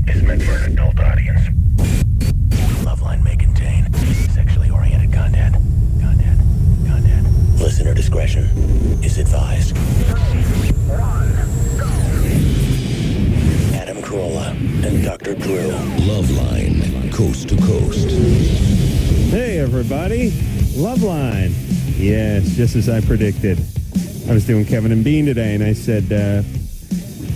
is meant for an adult audience. Loveline may contain sexually oriented content. Listener discretion is advised. 3, 2, 1, go! Adam Carolla and Dr. Drew. Loveline, coast to coast. Hey, everybody. Loveline. Yes, just as I predicted. I was doing Kevin and Bean today, and I said, the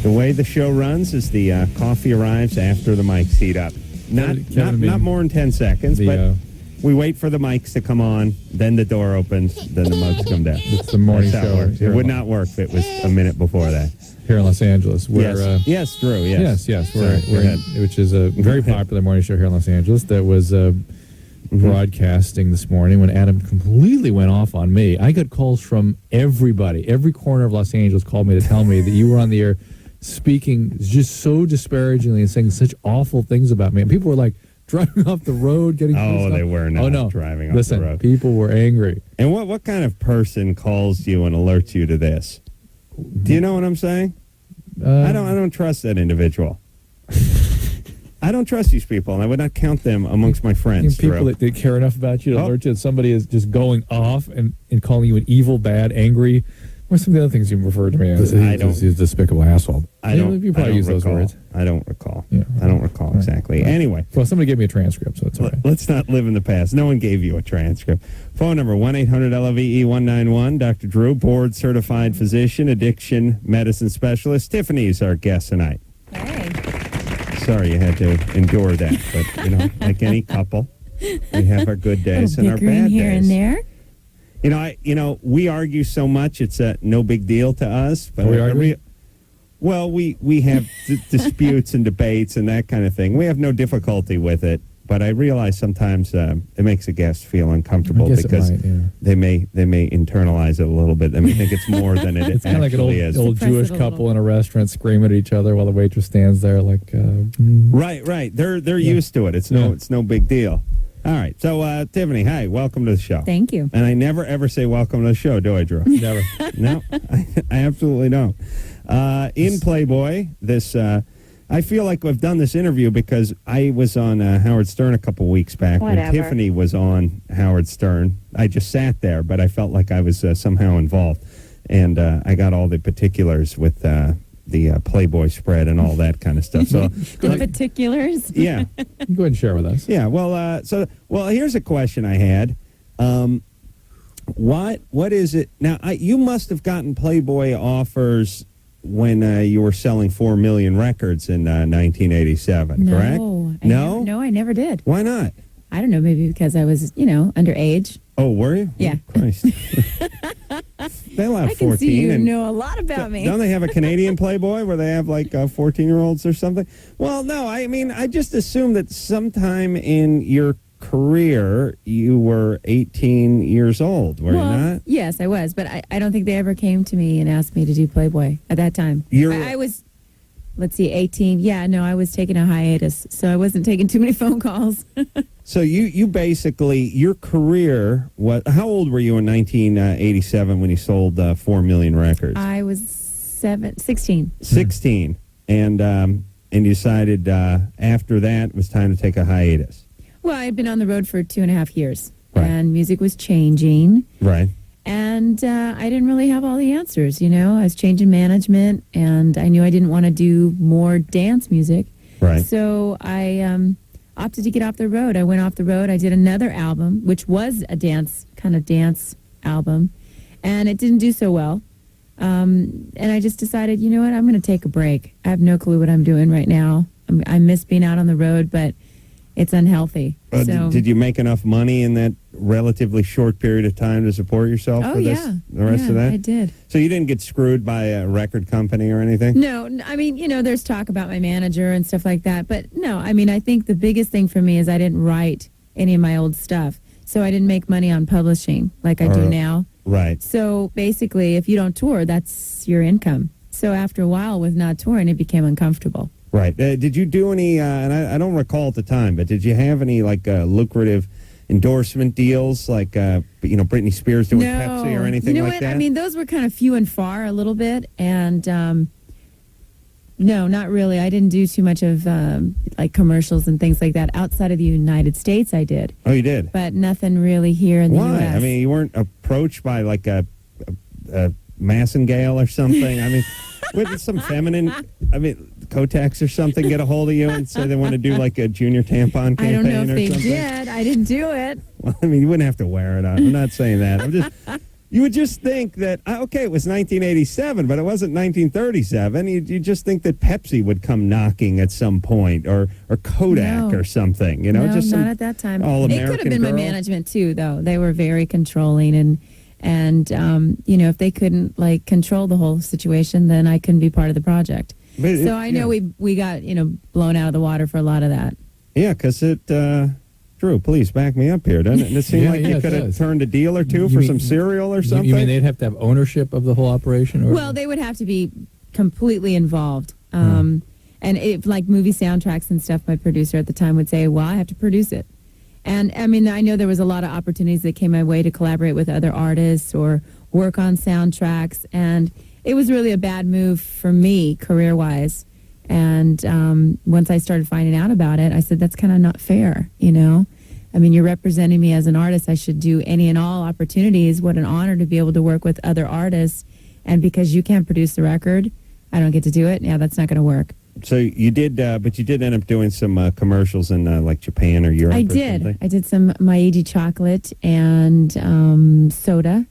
way the show runs is the coffee arrives after the mics heat up. Not more than 10 seconds, but we wait for the mics to come on, then the door opens, then the mugs come down. It's the morning show. It would not work if it was a minute before that. Here in Los Angeles. Yes, Drew, yes. Yes. Which is a very popular morning show here in Los Angeles that was broadcasting this morning when Adam completely went off on me. I got calls from everybody. Every corner of Los Angeles called me to tell me that you were on the air speaking just so disparagingly and saying such awful things about me. And people were like driving off the road, getting they were not driving off the road. Listen, people were angry. And what kind of person calls you and alerts you to this? Do you know what I'm saying? I don't trust that individual. I don't trust these people, and I would not count them amongst my friends. People that they care enough about you to alert you that somebody is just going off and calling you an evil, bad, angry. What's some of the other things you referred to me as? He's a despicable asshole. You probably use those words. I don't recall. Yeah. I don't recall exactly. Right. Anyway. Well, somebody gave me a transcript, so it's all right. Let's not live in the past. No one gave you a transcript. Phone number, 1-800-LOVE-191. Dr. Drew, board-certified physician, addiction medicine specialist. Tiffany is our guest tonight. Hey. Sorry you had to endure that, but, like any couple, we have our good days and our bad days. Here and there. We argue so much, it's no big deal to us. But we argue? Well, we have disputes and debates and that kind of thing. We have no difficulty with it, but I realize sometimes it makes a guest feel uncomfortable because they may internalize it a little bit. They may think it's more than it it's kind of like an old Jewish couple in a restaurant screaming at each other while the waitress stands there like. Right. They're used to it. It's no big deal. All right. So, Tiffany, hi. Welcome to the show. Thank you. And I never, ever say welcome to the show, do I, Drew? Never. No, I absolutely don't. In Playboy, I feel like I've done this interview because I was on Howard Stern a couple weeks back when Tiffany was on Howard Stern. I just sat there, but I felt like I was somehow involved. And I got all the particulars with the Playboy spread and all that kind of stuff. So the particulars? Yeah. Go ahead and share with us. Yeah, well, here's a question I had. What is it? Now, you must have gotten Playboy offers when you were selling 4 million records in 1987, correct? No, I never did. Why not? I don't know, maybe because I was, underage. Oh, were you? Yeah. Oh, Christ. They allow 14. I can see you know a lot about me. Don't they have a Canadian Playboy where they have like 14-year-olds or something? Well, no, I just assumed that sometime in your career you were 18 years old, were you not? Yes, I was, but I don't think they ever came to me and asked me to do Playboy at that time. I was, 18. Yeah, no, I was taking a hiatus, so I wasn't taking too many phone calls. So you basically, your career was, how old were you in 1987 when you sold 4 million records? I was 16. 16. And you decided after that it was time to take a hiatus. Well, I had been on the road for 2.5 years, right. And music was changing. Right. And I didn't really have all the answers, I was changing management, and I knew I didn't want to do more dance music. Right. So I opted to get off the road. I went off the road. I did another album, which was a dance album, and it didn't do so well. And I just decided, you know what, I'm going to take a break. I have no clue what I'm doing right now. I miss being out on the road, but it's unhealthy. Did you make enough money in that relatively short period of time to support yourself for the rest of that? I did. So you didn't get screwed by a record company or anything? No, I mean, there's talk about my manager and stuff like that, but no, I mean, I think the biggest thing for me is I didn't write any of my old stuff, so I didn't make money on publishing like I do now. Right. So basically, if you don't tour, that's your income. So after a while with not touring, it became uncomfortable. Right. Did you do any, and I don't recall at the time, but did you have any, lucrative endorsement deals, Britney Spears doing Pepsi or anything like that? I mean, those were kind of few and far a little bit, and, No, not really. I didn't do too much of like commercials and things like that. Outside of the United States, I did. Oh, you did? But nothing really here in the Why? U.S. I mean, you weren't approached by like a Massengale or something? I mean, with some feminine, Kotex or something get a hold of you and say they want to do like a junior tampon campaign I don't know if or they something? did. I didn't do it. Well, I mean, you wouldn't have to wear it. I'm not saying that. I'm just... You would just think that, okay, it was 1987, but it wasn't 1937. You just think that Pepsi would come knocking at some point, or Kodak or something, you know? No, just not at that time. all-American It could have been girl. my management, too, though. They were very controlling, and you know, if they couldn't, like, control the whole situation, then I couldn't be part of the project. But So I know we got, you know, blown out of the water for a lot of that. Yeah, because Drew, please back me up here, doesn't it? It seemed like you could have turned a deal or two for some cereal or something. You mean they'd have to have ownership of the whole operation? Or? Well, they would have to be completely involved. And if, like, movie soundtracks and stuff, my producer at the time would say, well, I have to produce it. And, I mean, I know there was a lot of opportunities that came my way to collaborate with other artists or work on soundtracks. And it was really a bad move for me, career-wise. And once I started finding out about it, I said, that's kind of not fair, you know? I mean, you're representing me as an artist. I should do any and all opportunities. What an honor to be able to work with other artists. And because you can't produce the record, I don't get to do it. Yeah, that's not going to work. So you did, but you did end up doing some commercials in like Japan or Europe. I or did. something. I did some Maiji chocolate and soda,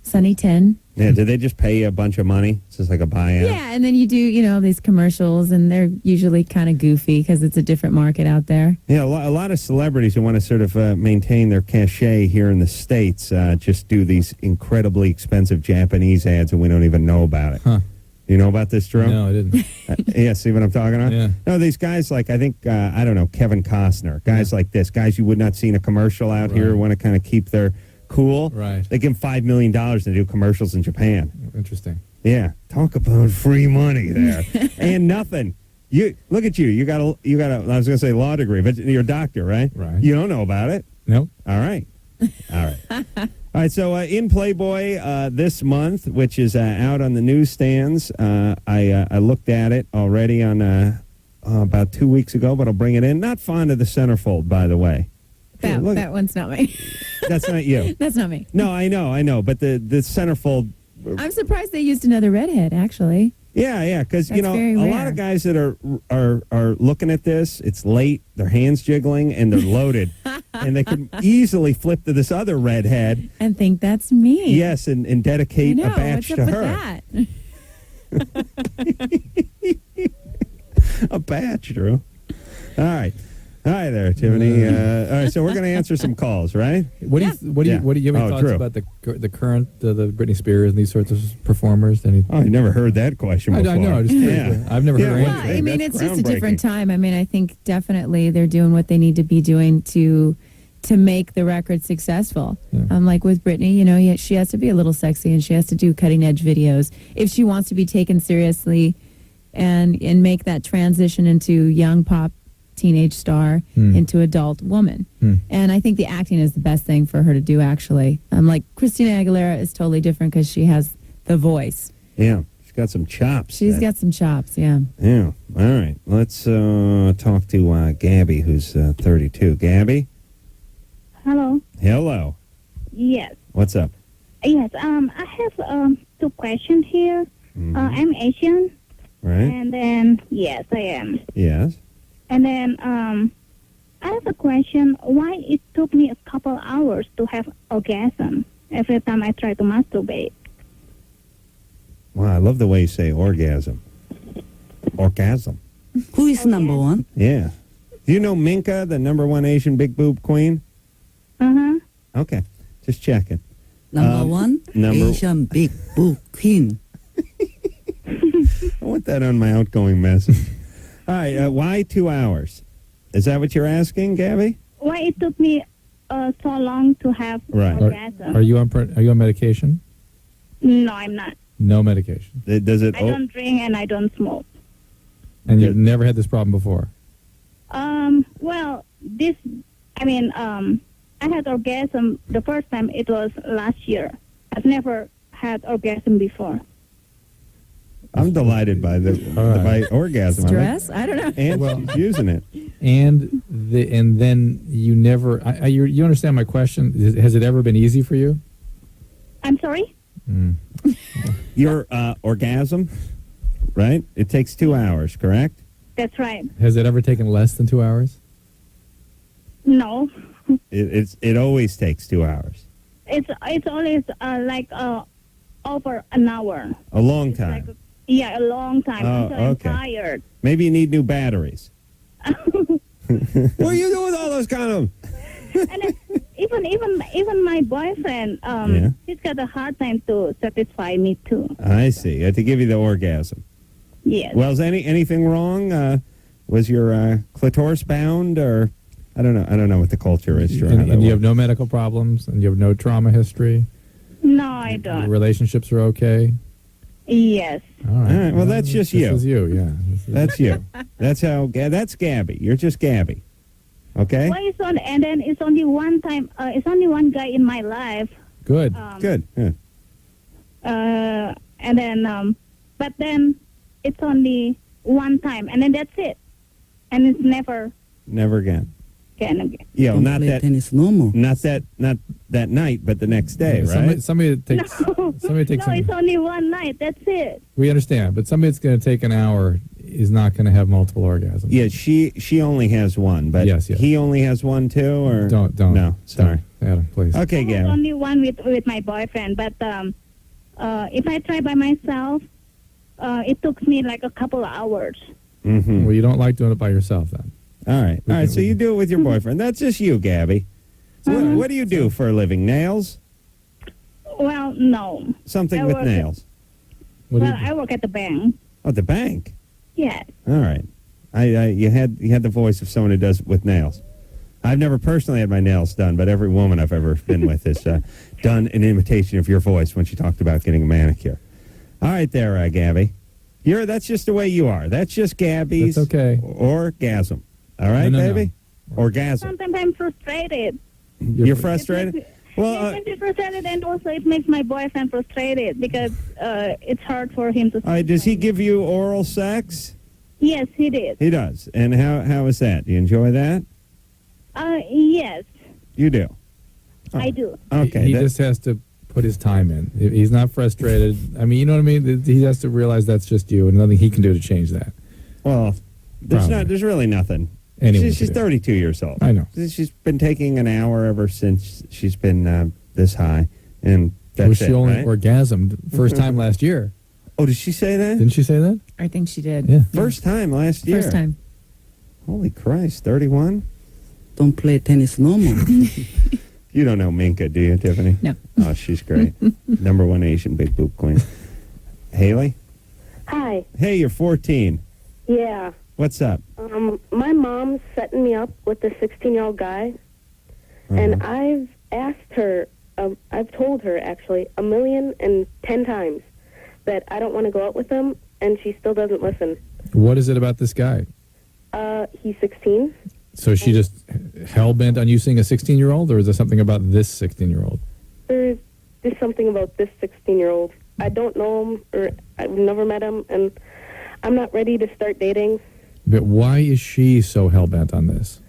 Sunny 10. Yeah, did they just pay you a bunch of money? It's just like a buyout? Yeah, and then you do, you know, these commercials, and they're usually kind of goofy because it's a different market out there. Yeah, a lot of celebrities who want to sort of maintain their cachet here in the States just do these incredibly expensive Japanese ads, and we don't even know about it. Huh. You know about this, Drew? No, I didn't. Yeah, see what I'm talking about? Yeah. No, these guys like, I think, I don't know, Kevin Costner, guys like this, guys you would not see in a commercial out here, want to kind of keep their cool. Right. They give them $5 million to do commercials in Japan. Interesting. Yeah, talk about free money there. And nothing. You look at you. You got a I was going to say law degree, but you're a doctor, right? Right. You don't know about it. Nope. All right. All right, so in Playboy this month, which is out on the newsstands, I looked at it already on about 2 weeks ago, but I'll bring it in. Not fond of the centerfold, by the way. That one's not me. That's not you. That's not me. No, I know, but the centerfold. I'm surprised they used another redhead, actually. Yeah, because you know very a rare. lot of guys that are looking at this. It's late, their hands jiggling, and they're loaded, and they could easily flip to this other redhead. And think that's me. Yes, and dedicate I know, a batch what's to up her. with that? A batch, Drew. All right. Hi there, Tiffany. All right, so we're going to answer some calls, right? What do you have any thoughts Drew. about the current the Britney Spears and these sorts of performers? Oh, I never heard that question before. I know. I've never heard her Well, answer. I mean, That's it's just a different groundbreaking. time. I mean, I think definitely they're doing what they need to be doing to make the record successful. Like with Britney, you know, she has to be a little sexy and she has to do cutting edge videos if she wants to be taken seriously and make that transition into young pop teenage star into adult woman. And I think the acting is the best thing for her to do, actually. Like Christina Aguilera is totally different because she has the voice. Yeah, she's got some chops. She's got some chops, yeah. Yeah. All right. Let's talk to Gabi, who's 32. Gabi? Hello. Hello. Yes. What's up? Yes. I have 2 questions here. I'm Asian, Right? and then yes, I am. Yes. And then I have a question. Why it took me a couple hours to have orgasm every time I try to masturbate? Wow, I love the way you say orgasm. Orgasm. Who is number one? Yeah. Do you know Minka, the #1 Asian big boob queen? Okay. Just checking. Number one, Asian big boob queen. I want that on my outgoing message. All right. Why 2 hours? Is that what you're asking, Gabi? Why it took me so long to have Right. orgasm? Are you on medication? No, I'm not. No medication. Does it? I don't drink and I don't smoke. And you've never had this problem before? Well, I had orgasm the first time. It was last year. I've never had orgasm before. I'm delighted by by orgasm. Stress? I don't know. And she's using it. And then you never. You understand my question? Has it ever been easy for you? I'm sorry? Your orgasm, right? It takes 2 hours, correct? That's right. Has it ever taken less than 2 hours? No. It always takes 2 hours. It's always over an hour. A long time. Like, a long time. Oh, I'm okay. tired. Maybe you need new batteries. What are you doing with all those condoms? And even my boyfriend, he's got a hard time to satisfy me too. I see. To give you the orgasm. Yes. Well, is anything wrong? Was your clitoris bound, or I don't know. I don't know what the culture is. And you have no medical problems, and you have no trauma history. No, I don't. Your relationships are okay. Yes. All right. Well, that's just you. This is you. Yeah. That's you. That's Gabi. You're just Gabi. Okay. Well, it's only one time. It's only one guy in my life. Good. Good. Yeah. And then, but then it's only one time, and then that's it, and it's never again. again. Yeah, well, not Play that. tennis no more. Not that night, but the next day, right? Somebody that takes. Somebody takes. No, it's only one night. That's it. We understand, but somebody that's going to take an hour is not going to have multiple orgasms. Yeah, she only has one, but Yes. he only has one too, or Don't. No, sorry. Don't. Adam, please. Okay, It's Gabi. only one with my boyfriend, but if I try by myself, it took me like a couple of hours. Mm-hmm. Well, you don't like doing it by yourself, then. All right. So you do it with your boyfriend. That's just you, Gabi. So what do you do for a living? Nails? Well, no. Something I with work- nails? What do Well, you- I work at the bank. Oh, the bank. Yes. All right. You had the voice of someone who does it with nails. I've never personally had my nails done, but every woman I've ever been with has done an imitation of your voice when she talked about getting a manicure. All right, there, Gabi. That's just the way you are. That's just Gabi's. That's okay. Orgasm. All right, No. baby. Orgasm. Sometimes I'm frustrated. You're frustrated. Well, It makes me frustrated, and also it makes my boyfriend frustrated because it's hard for him to. all right, does he give you oral sex? Yes, he did. He does. And how is that? Do you enjoy that? Yes, You do. I do. Okay. He just has to put his time in. If he's not frustrated. I mean, you know what I mean? He has to realize that's just you, and nothing he can do to change that. Well, Probably. there's really nothing. Anyone She's can do. 32 years old. I know. She's been taking an hour ever since she's been this high, and that's She only right? orgasmed first time last year. Oh, did she say that? Didn't she say that? I think she did. Yeah. First time last year. First time. Holy Christ, 31? Don't play tennis no more. You don't know Minka, do you, Tiffany? No. Oh, she's great. Number one Asian big boob queen. Haley? Hi. Hey, you're 14. Yeah. What's up? My mom's setting me up with a 16-year-old guy, and I've asked her, I've told her actually 1,010 times that I don't want to go out with him, and she still doesn't listen. What is it about this guy? He's 16. So she just hell-bent on you seeing a 16-year-old, or is there something about this 16-year-old? There's something about this 16-year-old. I don't know him, or I've never met him, and I'm not ready to start dating. But why is she so hell-bent on this?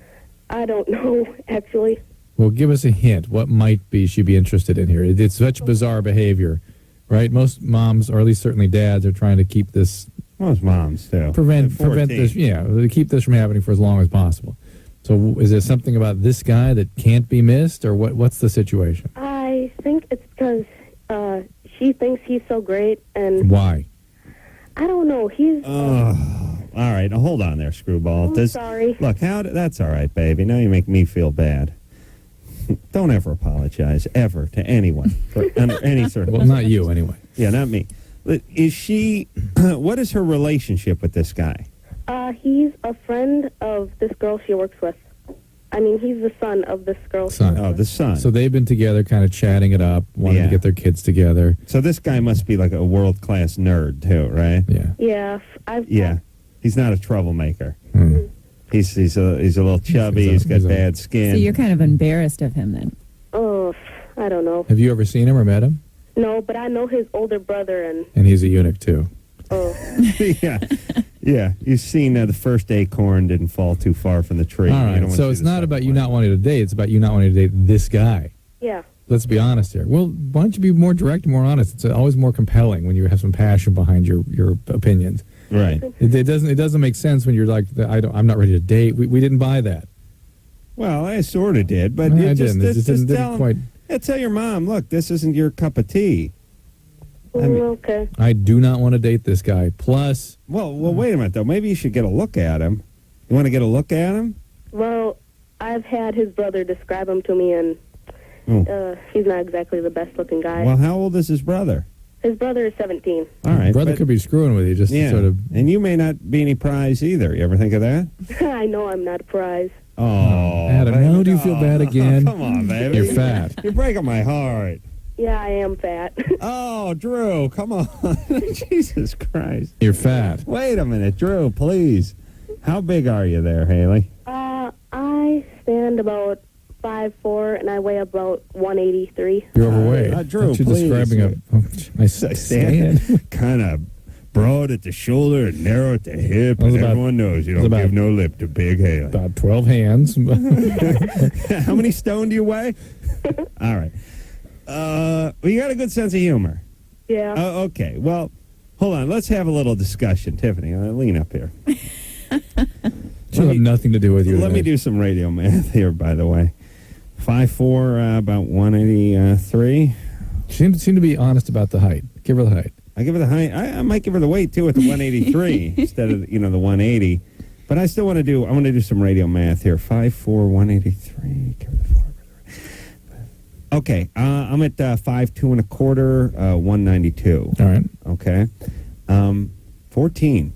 I don't know, actually. Well, give us a hint. What might she be interested in here? It's such bizarre behavior, right? Most moms, or at least certainly dads, are trying to keep this Most moms do. prevent They're 14. this. Yeah, to keep this from happening for as long as possible. So, is there something about this guy that can't be missed, or what's the situation? I think it's because she thinks he's so great, and Why? I don't know. He's... All right, now hold on there, screwball. I'm sorry. Look, that's all right, baby. Now you make me feel bad. Don't ever apologize, ever, to anyone, under any circumstance. Well, not you, anyway. Yeah, not me. But is she, what is her relationship with this guy? He's a friend of this girl she works with. I mean, he's the son of this girl. Son. Oh, the son. So they've been together, kind of chatting it up, wanting Yeah. to get their kids together. So this guy must be like a world-class nerd, too, right? Yeah. Yeah. Yeah. He's not a troublemaker. Hmm. He's a little chubby. He's got he's a- bad skin. So you're kind of embarrassed of him then. Oh, I don't know. Have you ever seen him or met him? No, but I know his older brother, and And he's a eunuch, too. Oh, Yeah. You've seen the first acorn didn't fall too far from the tree. All You don't right, wanna so see it's the not second about you one. not wanting to date. It's about you not wanting to date this guy. yeah. Let's be honest here. Well, why don't you be more direct and more honest? It's always more compelling when you have some passion behind your opinions. Right. It doesn't make sense when you're like, I'm not ready to date. We didn't buy that. Well, I sort of did, but No, you I just, didn't. It just, just didn't tell 'em- quite. Yeah, tell your mom, look, this isn't your cup of tea. Okay. I do not want to date this guy. Plus, Well, wait a minute, though. Maybe you should get a look at him. You want to get a look at him? Well, I've had his brother describe him to me, and he's not exactly the best-looking guy. Well, how old is his brother? His brother is 17. All right. brother but- could be screwing with you just to yeah, sort of. and you may not be any prize either. You ever think of that? I know I'm not a prize. Oh, Adam, baby. now do you feel bad again? Come on, baby. You're fat. You're breaking my heart. Yeah, I am fat. Oh, Drew, come on. Jesus Christ. You're fat. Wait a minute, Drew, please. How big are you there, Haley? I stand about 5'4", and I weigh about 183. You're overweight. Drew, Aren't you please. describing a? Oh, I stand. Kind of broad at the shoulder and narrow at the hip, That was and about- everyone knows you that was don't about- give no lip to Big Haley. About 12 hands. How many stone do you weigh? All right. Well, you got a good sense of humor. Yeah. Okay. Well, hold on. Let's have a little discussion. Tiffany, lean up here. She'll have nothing to do with you. Let me do some radio math here, by the way. 5'4", about 183. Seem to be honest about the height. Give her the height. I give her the height. I might give her the weight, too, at the 183 instead of, the 180. But I still want to do some radio math here. 5'4", 183. Give her the 4. Okay, I'm at 5'2" and a quarter, 192. All right. Okay. 14.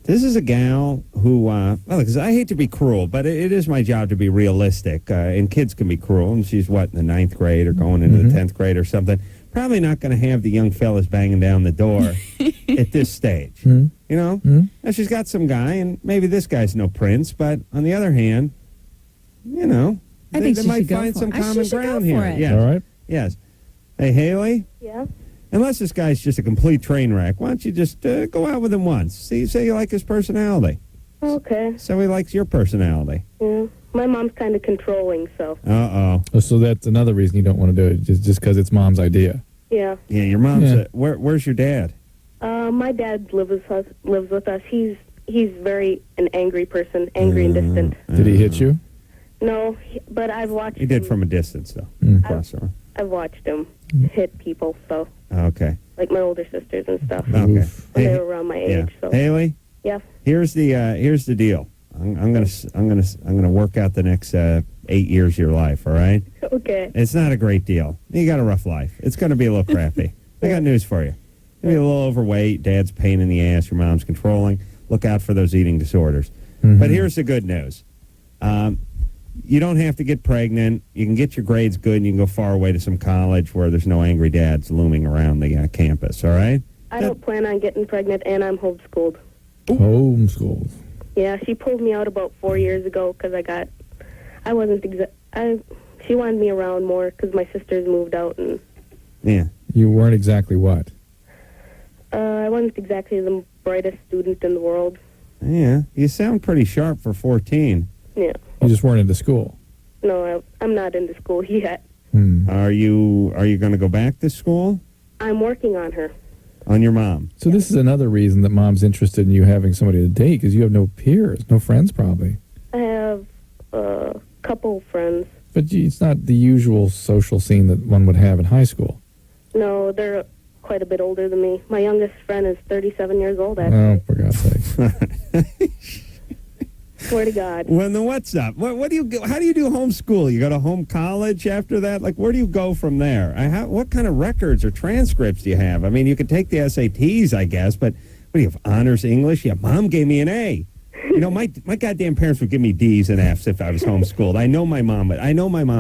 This is a gal who, because I hate to be cruel, but it is my job to be realistic. And kids can be cruel, and she's, in the 9th grade or going into the 10th grade or something. Probably not going to have the young fellas banging down the door at this stage. You know? Now, she's got some guy, and maybe this guy's no prince, but on the other hand, I think they she might should go find for some it. She common should go ground for here. it. Yes. All right. Yes. Hey, Haley? Yeah. Unless this guy's just a complete train wreck, why don't you just go out with him once? Say you like his personality. Okay. So he likes your personality. Yeah. My mom's kind of controlling, so. Uh-oh. Oh, so that's another reason you don't want to do it, just because it's mom's idea. Yeah. Yeah, your mom's... Yeah. Where's your dad? My dad lives with us. He's very an angry person, angry and distant. Did he hit you? No, but I've watched He did him. from a distance, though. Mm. Across the room. I've watched him hit people, so. Okay. Like my older sisters and stuff. Okay. When they were around my Yeah. age, so. Haley, Yeah. here's the deal. I'm gonna work out the next 8 years of your life. All right. Okay. It's not a great deal. You got a rough life. It's going to be a little crappy. I got news for you. You're a little overweight. Dad's a pain in the ass. Your mom's controlling. Look out for those eating disorders. But here's the good news. You don't have to get pregnant. You can get your grades good, and you can go far away to some college where there's no angry dads looming around the campus, all right? I don't plan on getting pregnant, and I'm homeschooled. Homeschooled. Yeah, she pulled me out about 4 years ago because she wanted me around more because my sisters moved out, and Yeah. You weren't exactly what? I wasn't exactly the brightest student in the world. Yeah. You sound pretty sharp for 14. Yeah. You just weren't into school. No, I'm not into school yet. Are you going to go back to school? I'm working on her. On your mom? So this is another reason that mom's interested in you having somebody to date, because you have no peers, no friends probably. I have a couple friends. But it's not the usual social scene that one would have in high school. No, they're quite a bit older than me. My youngest friend is 37 years old, Oh, actually. for God's sake. Swear to God. Well, then what's up? What do you go? How do you do homeschool? You go to home college after that? Like, where do you go from there? What kind of records or transcripts do you have? I mean, you could take the SATs, I guess, but what do you have? Honors English? Yeah, Mom gave me an A. You know, my goddamn parents would give me D's and F's if I was homeschooled. I know my mom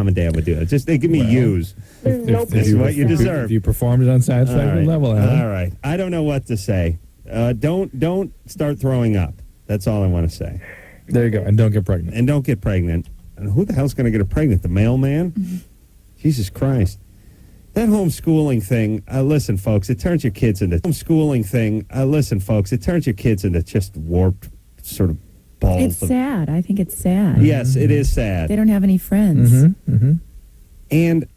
and Dad would do it. Just they give me U's. There's no This is what you proof. deserve. If you performed it on satisfactory level, Adam. All right. I don't know what to say. Don't start throwing up. That's all I want to say. There you go. And don't get pregnant. And don't get pregnant. And who the hell's going to get her pregnant? The mailman? Jesus Christ. That homeschooling thing, listen, folks, it turns your kids into just warped sort of balls. It's sad. I think it's sad. Yes, it is sad. They don't have any friends. Mm-hmm. Mm-hmm. And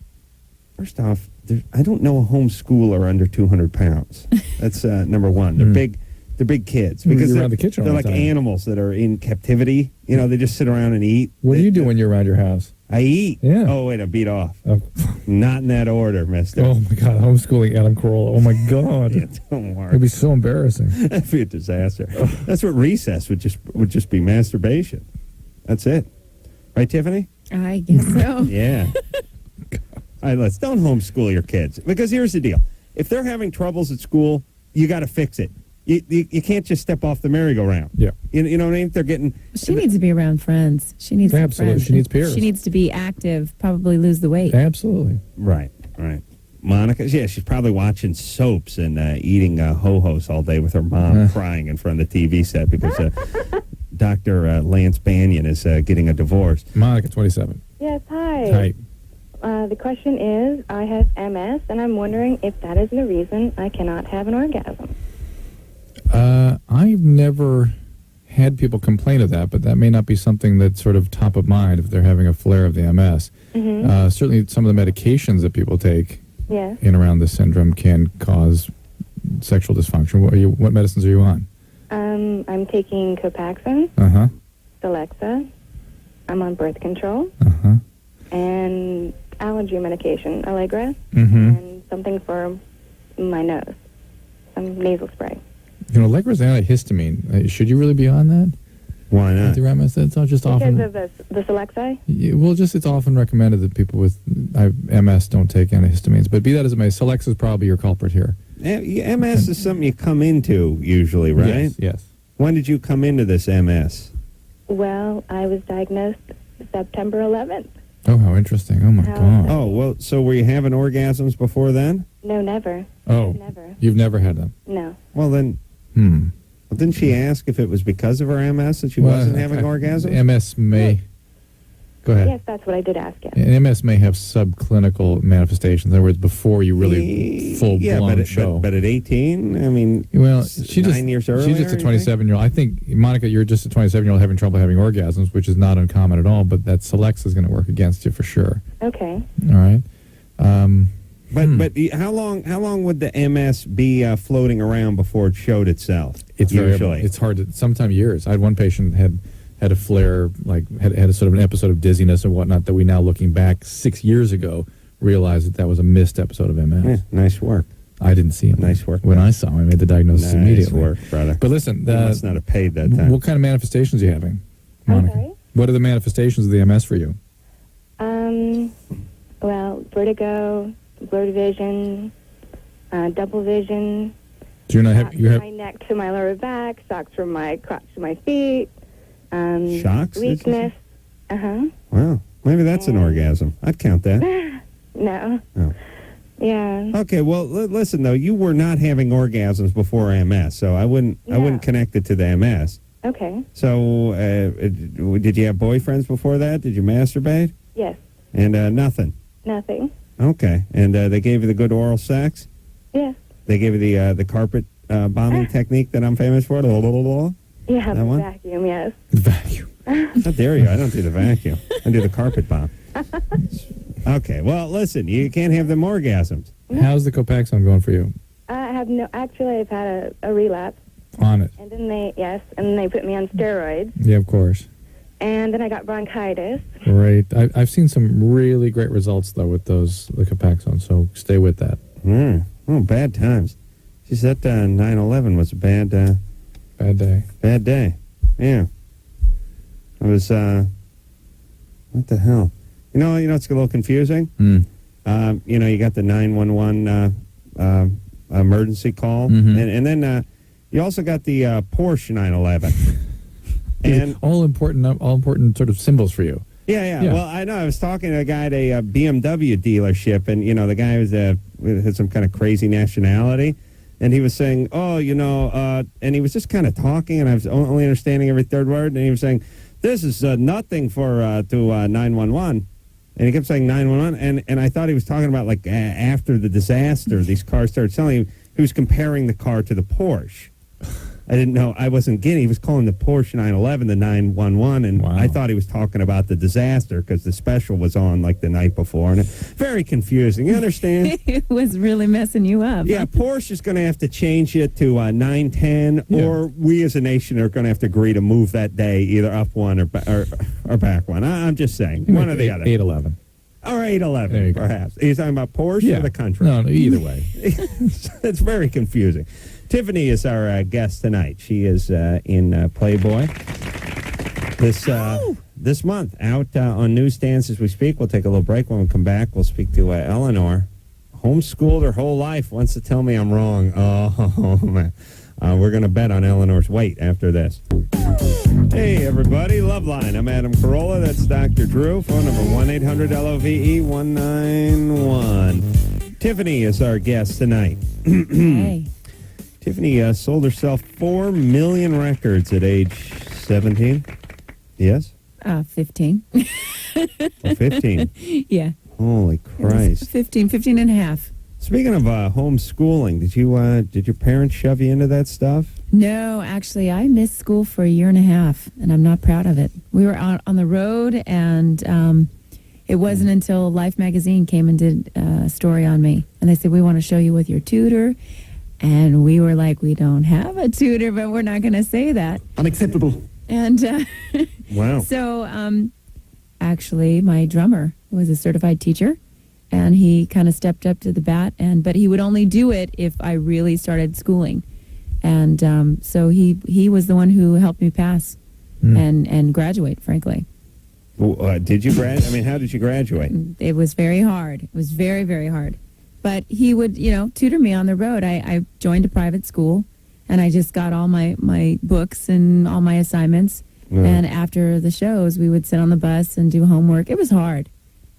first off, I don't know a homeschooler under 200 pounds. That's number one. They're big kids because You're they're, around the kitchen all they're the like time. animals that are in captivity. You know, they just sit around and eat. What do you do when you're around your house? I eat. Yeah. Oh, wait, I beat off. Oh, Not in that order, mister. oh my God, homeschooling Adam Carolla. Oh my God. Yeah, don't worry. It'd be so embarrassing. That'd be a disaster. That's what recess would just be masturbation. That's it. Right, Tiffany? I guess so. Yeah. All right, don't homeschool your kids. Because here's the deal. If they're having troubles at school, you got to fix it. You can't just step off the merry-go-round. Yeah. You know what I mean? They're getting... She needs to be around friends. She needs some Absolutely. friends. She needs peers. She needs to be active, probably lose the weight. Absolutely. Right. Monica, yeah, she's probably watching soaps and eating ho-hos all day with her mom crying in front of the TV set because Dr. Lance Banyan is getting a divorce. Monica, 27. Yes, hi. Hi. The question is, I have MS, and I'm wondering if that is the reason I cannot have an orgasm. I've never had people complain of that, but that may not be something that's sort of top of mind if they're having a flare of the MS. Mm-hmm. Certainly some of the medications that people take Yes. in around this syndrome can cause sexual dysfunction. What medicines are you on? I'm taking Copaxone, Uh-huh. Celexa. I'm on birth control, Uh-huh. and allergy medication, Allegra, Mm-hmm. and something for my nose, some nasal spray. You know, Allegra's antihistamine. Should you really be on that? Why not? Anti-MS, it's not just Because often... of the Celexa? Well, it's often recommended that people with MS don't take antihistamines. But be that as it may, Celexa is probably your culprit here. MS is something you come into usually, right? Yes. When did you come into this MS? Well, I was diagnosed September 11th. Oh, how interesting. Oh, my How- God. Oh, well, so were you having orgasms before then? No, never. Oh, Never. you've never had them? No. Well, then, well, didn't she ask if it was because of her MS that she wasn't having orgasms? MS may... Go ahead. Yes, that's what I did ask, yes. And MS may have subclinical manifestations. In other words, before you really full-blown show. But at 18, I mean, Well, she 9 years earlier. she's just a you think? 27-year-old. I think, Monica, you're just a 27-year-old having trouble having orgasms, which is not uncommon at all, but that Celexa is going to work against you for sure. Okay. All right? But how long would the MS be floating around before it showed itself? It's usually. variable. It's hard to, sometimes years. I had one patient had a flare, like had a sort of an episode of dizziness and whatnot that we now, looking back 6 years ago, realized that was a missed episode of MS. Yeah, nice work. I didn't see him. Nice work. When I saw him, I made the diagnosis Nice immediately. work, brother. But listen, You must not have paid that time. what kind of manifestations are you having, Monica? sorry? What are the manifestations of the MS for you? Well, vertigo, blurred vision, double vision, Do you not have you have my neck to my lower back, shocks from my crotch to my feet, Shocks? weakness. Uh-huh. Wow. Maybe that's an orgasm. I'd count that. No. Oh. Yeah. Okay, well, listen, though. You were not having orgasms before MS, so I wouldn't connect it to the MS. Okay. So, did you have boyfriends before that? Did you masturbate? Yes. And nothing? Nothing. Okay. And they gave you the good oral sex? Yes. They gave you the carpet bombing technique that I'm famous for? Yeah, That the one? vacuum, yes. vacuum? How dare you? I don't do the vacuum. I do the carpet bomb. Okay, well, listen, you can't have them orgasms. How's the Copaxone going for you? Actually, I've had a relapse. On it? And then they put me on steroids. Yeah, of course. And then I got bronchitis. Great. I've seen some really great results, though, with the Copaxone, so stay with that. Oh, bad times. She said 9/11 was a bad Bad day. bad day. Yeah. It was, what the hell? You know, it's a little confusing. You got the 911 emergency call, and then you also got the Porsche 911. And all important sort of symbols for you. Yeah. Well, I know. I was talking to a guy at a BMW dealership, and the guy was had some kind of crazy nationality, and he was saying, and he was just kind of talking, and I was only understanding every third word, and he was saying, "This is nothing for to 911." And he kept saying 911, and I thought he was talking about, like, after the disaster, ththese cars started selling. He was comparing the car to the Porsche. I didn't know. I wasn't getting. He was calling the Porsche 911 the 911, and I thought he was talking about the disaster because the special was on, like, the night before. And very confusing. You understand? It was really messing you up. Yeah, Porsche is going to have to change it to 910, or we as a nation are going to have to agree to move that day either up one or back one. I'm just saying, one or the other. 811. Or 811, perhaps. Are you talking about Porsche or the country? No, either way. It's very confusing. Tiffany is our guest tonight. She is in Playboy this month, out on newsstands as we speak. We'll take a little break. When we come back, we'll speak to Eleanor. Homeschooled her whole life, wants to tell me I'm wrong. Oh, man. We're going to bet on Eleanor's weight after this. Hey, everybody. Loveline. I'm Adam Carolla. That's Dr. Drew. Phone number 1-800-LOVE-191. Tiffany is our guest tonight. Hey. Tiffany sold herself 4 million records at age 17. Yes? 15. Oh, 15. Yeah. Holy Christ. 15 and a half. Speaking of homeschooling, did your parents shove you into that stuff? No, actually, I missed school for a year and a half, and I'm not proud of it. We were on the road, and it wasn't until Life magazine came and did a story on me. And they said, we want to show you with your tutor. And we were like, we don't have a tutor, but we're not going to say that. Unacceptable. And wow. So actually, my drummer was a certified teacher, and he kind of stepped up to the bat. But he would only do it if I really started schooling. And so he was the one who helped me pass and graduate, frankly. Did you graduate? I mean, how did you graduate? It was very hard. It was very, very hard. But he would, tutor me on the road. I joined a private school, and I just got all my books and all my assignments. Mm. And after the shows, we would sit on the bus and do homework. It was hard.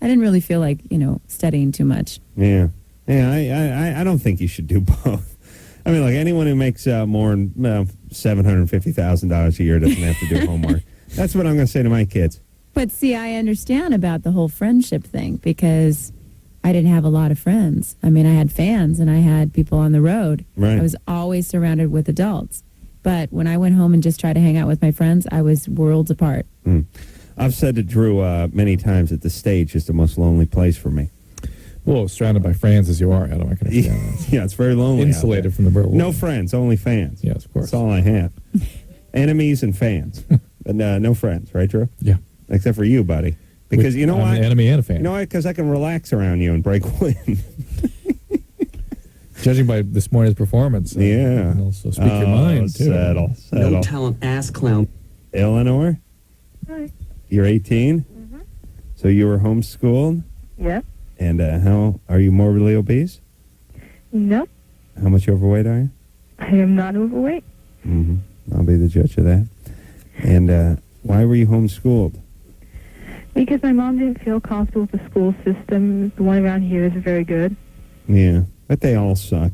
I didn't really feel like, studying too much. Yeah. Yeah, I don't think you should do both. I mean, like, anyone who makes more than $750,000 a year doesn't have to do homework. That's what I'm going to say to my kids. But see, I understand about the whole friendship thing because I didn't have a lot of friends. I mean, I had fans and I had people on the road. Right. I was always surrounded with adults. But when I went home and just tried to hang out with my friends, I was worlds apart. Mm. I've said to Drew many times that the stage is the most lonely place for me. Well, surrounded by friends as you are, Adam, I can understand that. Yeah, it's very lonely. Insulated from the world. No friends, only fans. Yes, of course. That's all I have. Enemies and fans. But no friends, right, Drew? Yeah. Except for you, buddy. Because you know I'm why? an enemy and a fan. You know why? Because I can relax around you and break wind. Judging by this morning's performance. Yeah. And also speak your mind, too. Settle. No talent, ass clown. Eleanor? Hi. You're 18? Mm-hmm. So you were homeschooled? Yeah. And how are you morbidly obese? No, How much overweight are you? I am not overweight. Mm-hmm. I'll be the judge of that. And why were you homeschooled? Because my mom didn't feel comfortable with the school system. The one around here is very good. Yeah, but they all suck.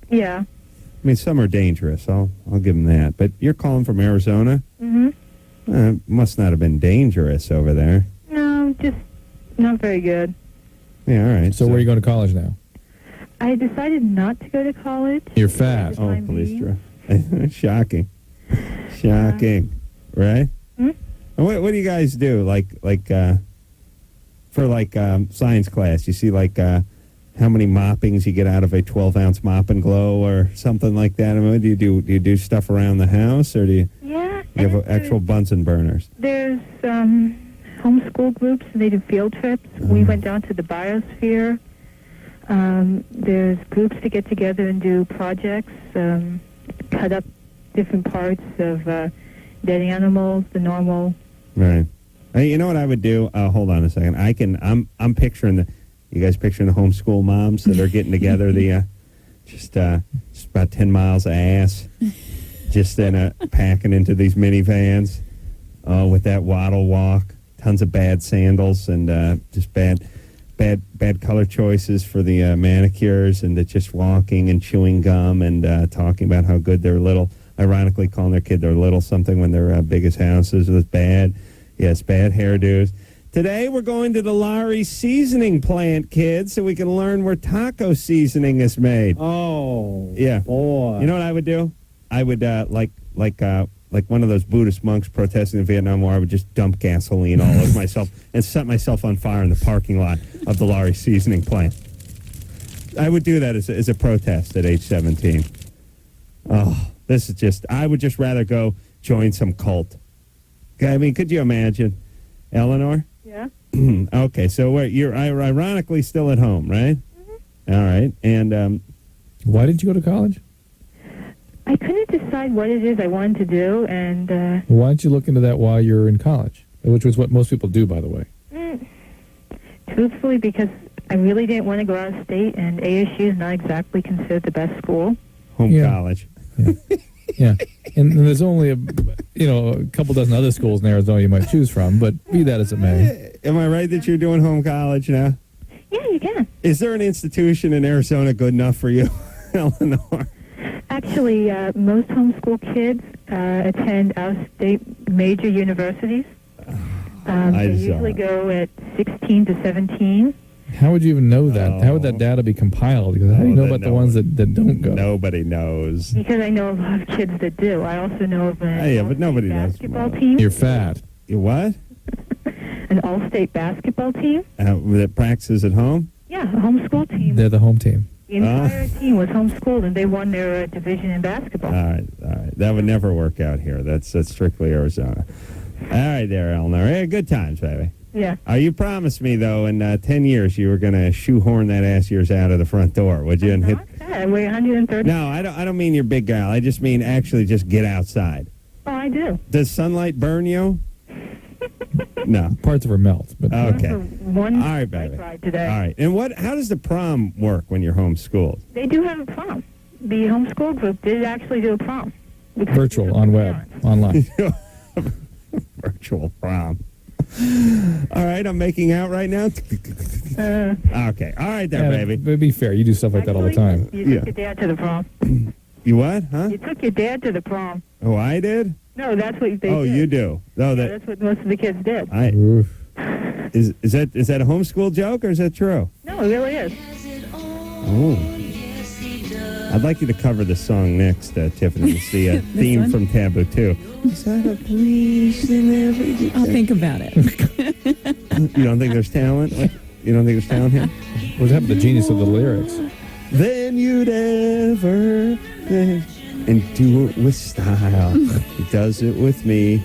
Yeah. I mean, some are dangerous. I'll give them that. But you're calling from Arizona? Mm-hmm. Must not have been dangerous over there. No, just not very good. Yeah, all right. So where are you going to college now? I decided not to go to college. You're fat. Oh, police drill. Shocking. Shocking. Right? Hmm? What do you guys do? For science class, you see how many moppings you get out of a 12-ounce mop and glow or something like that? I mean, what do you do? Do you do stuff around the house, or do you have actual Bunsen burners? There's homeschool groups, and they do field trips. We went down to the biosphere. There's groups to get together and do projects, cut up different parts of dead animals, the normal. Right. Hey, you know what I would do? Hold on a second. I'm picturing you guys picturing the homeschool moms that are getting together, just about 10 miles of ass, just packing into these minivans, with that waddle walk, tons of bad sandals, and just bad color choices for the manicures, and they're just walking and chewing gum and talking about how good their little, ironically calling their kid their little something when their biggest houses was bad. Yes, bad hairdos. Today we're going to the Lowry seasoning plant, kids, so we can learn where taco seasoning is made. Oh, yeah, boy. You know what I would do? I would like one of those Buddhist monks protesting in the Vietnam War. I would just dump gasoline all over myself and set myself on fire in the parking lot of the Lowry seasoning plant. I would do that as a protest at age 17. Oh, this is just, I would just rather go join some cult. I mean, could you imagine? Eleanor? Yeah. Okay, so you're ironically still at home, right? Mm-hmm. All right. And why did you go to college? I couldn't decide what it is I wanted to do, and... Why don't you look into that while you're in college? Which was what most people do, by the way. Truthfully, because I really didn't want to go out of state, and ASU is not exactly considered the best school. Home college. Yeah. Yeah. And there's only a couple dozen other schools in Arizona you might choose from, but be that as it may. Am I right that you're doing home college now? Yeah, you can. Is there an institution in Arizona good enough for you, Eleanor? Actually, most homeschool kids attend out-of-state major universities. They usually go at 16 to 17. How would you even know that? How would that data be compiled? Because how do you know about the ones that don't go? Nobody knows. Because I know a lot of kids that do. I also know of but nobody knows. Basketball team. You're fat. You what? An all-state basketball team. That practices at home? Yeah, a homeschool team. They're the home team. The entire team was homeschooled, and they won their division in basketball. All right. That would never work out here. That's strictly Arizona. All right there, Eleanor. Hey, good times, baby. Yeah. You promised me, though, in 10 years you were going to shoehorn that ass yours out of the front door, would you? I weigh 130. No, I don't mean you're big gal. I just mean actually just get outside. Oh, I do. Does sunlight burn you? No. Parts of her melt. But okay. All right, baby. Today. All right. And how does the prom work when you're homeschooled? They do have a prom. The homeschool group did actually do a prom. Virtual, on web, online. Virtual prom. All right, I'm making out right now. Okay. All right, there, baby. But be fair, you do stuff like that all the time. You took your dad to the prom. You what, huh? You took your dad to the prom. Oh, I did? No, that's what they did. Oh, you do? No, that's what most of the kids did. Is that a homeschool joke, or is that true? No, it really is. Oh. I'd like you to cover the song next, Tiffany. It's the theme from Taboo 2. Is that a police in every... I'll think about it. You don't think there's talent? You don't think there's talent here? What happened to the genius of the lyrics? Then you'd ever... and do it with style. He does it with me.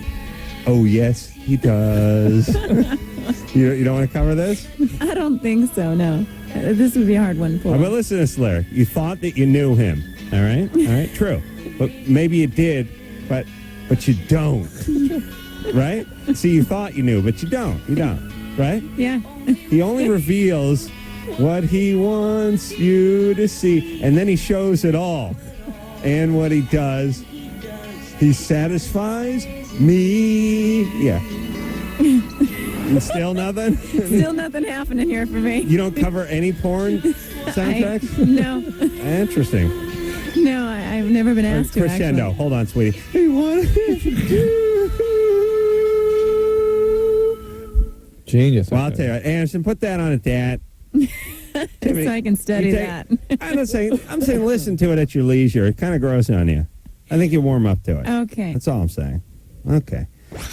Oh, yes, he does. You don't want to cover this? I don't think so, no. This would be a hard one for me. But listen to this lyric. You thought that you knew him. All right? All right, true. But maybe you did, but you don't. Right? See, you thought you knew, but you don't. You don't. Right? Yeah. He only reveals what he wants you to see. And then he shows it all. And what he does, he satisfies me. Yeah. And still nothing? Still nothing happening here for me. You don't cover any porn soundtracks? No. Interesting. No, I've never been asked to. Crescendo. Actually. Hold on, sweetie. Hey, what? Genius. Well, I'll tell you what, Anderson, put that on a dat. So I can study that. I'm saying listen to it at your leisure. It kind of grows on you. I think you warm up to it. Okay. That's all I'm saying. Okay.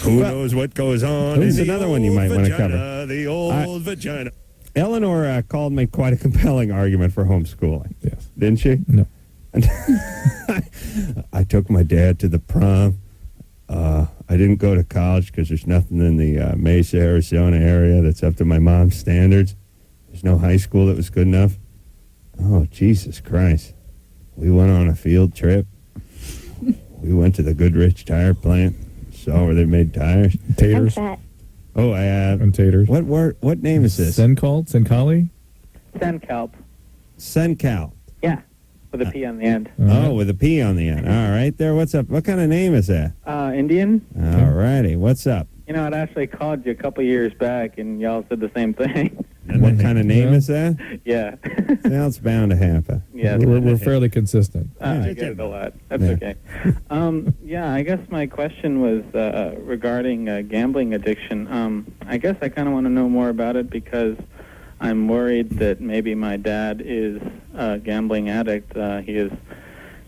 Who knows what goes on? Here's another one you might want to cover. The old vagina. Eleanor called me quite a compelling argument for homeschooling. Yes. Didn't she? No. I took my dad to the prom. I didn't go to college because there's nothing in the Mesa, Arizona area that's up to my mom's standards. There's no high school that was good enough. Oh, Jesus Christ. We went on a field trip. We went to the Goodrich tire plant. Saw where they made tires. Taters. Oh, and taters. What name is this? Sencali? Senkalp. Senkalp. Yeah, with a P on the end. Oh, with a P on the end. All right, there. What's up? What kind of name is that? Indian. All righty. What's up? You know, I'd actually called you a couple years back, and y'all said the same thing. And what kind of name is that? Yeah. Well, it's bound to happen. Yeah. Yes. We're fairly consistent. I get it a lot. That's Yeah. okay. I guess my question was regarding gambling addiction. I guess I kind of want to know more about it because I'm worried that maybe my dad is a gambling addict. He has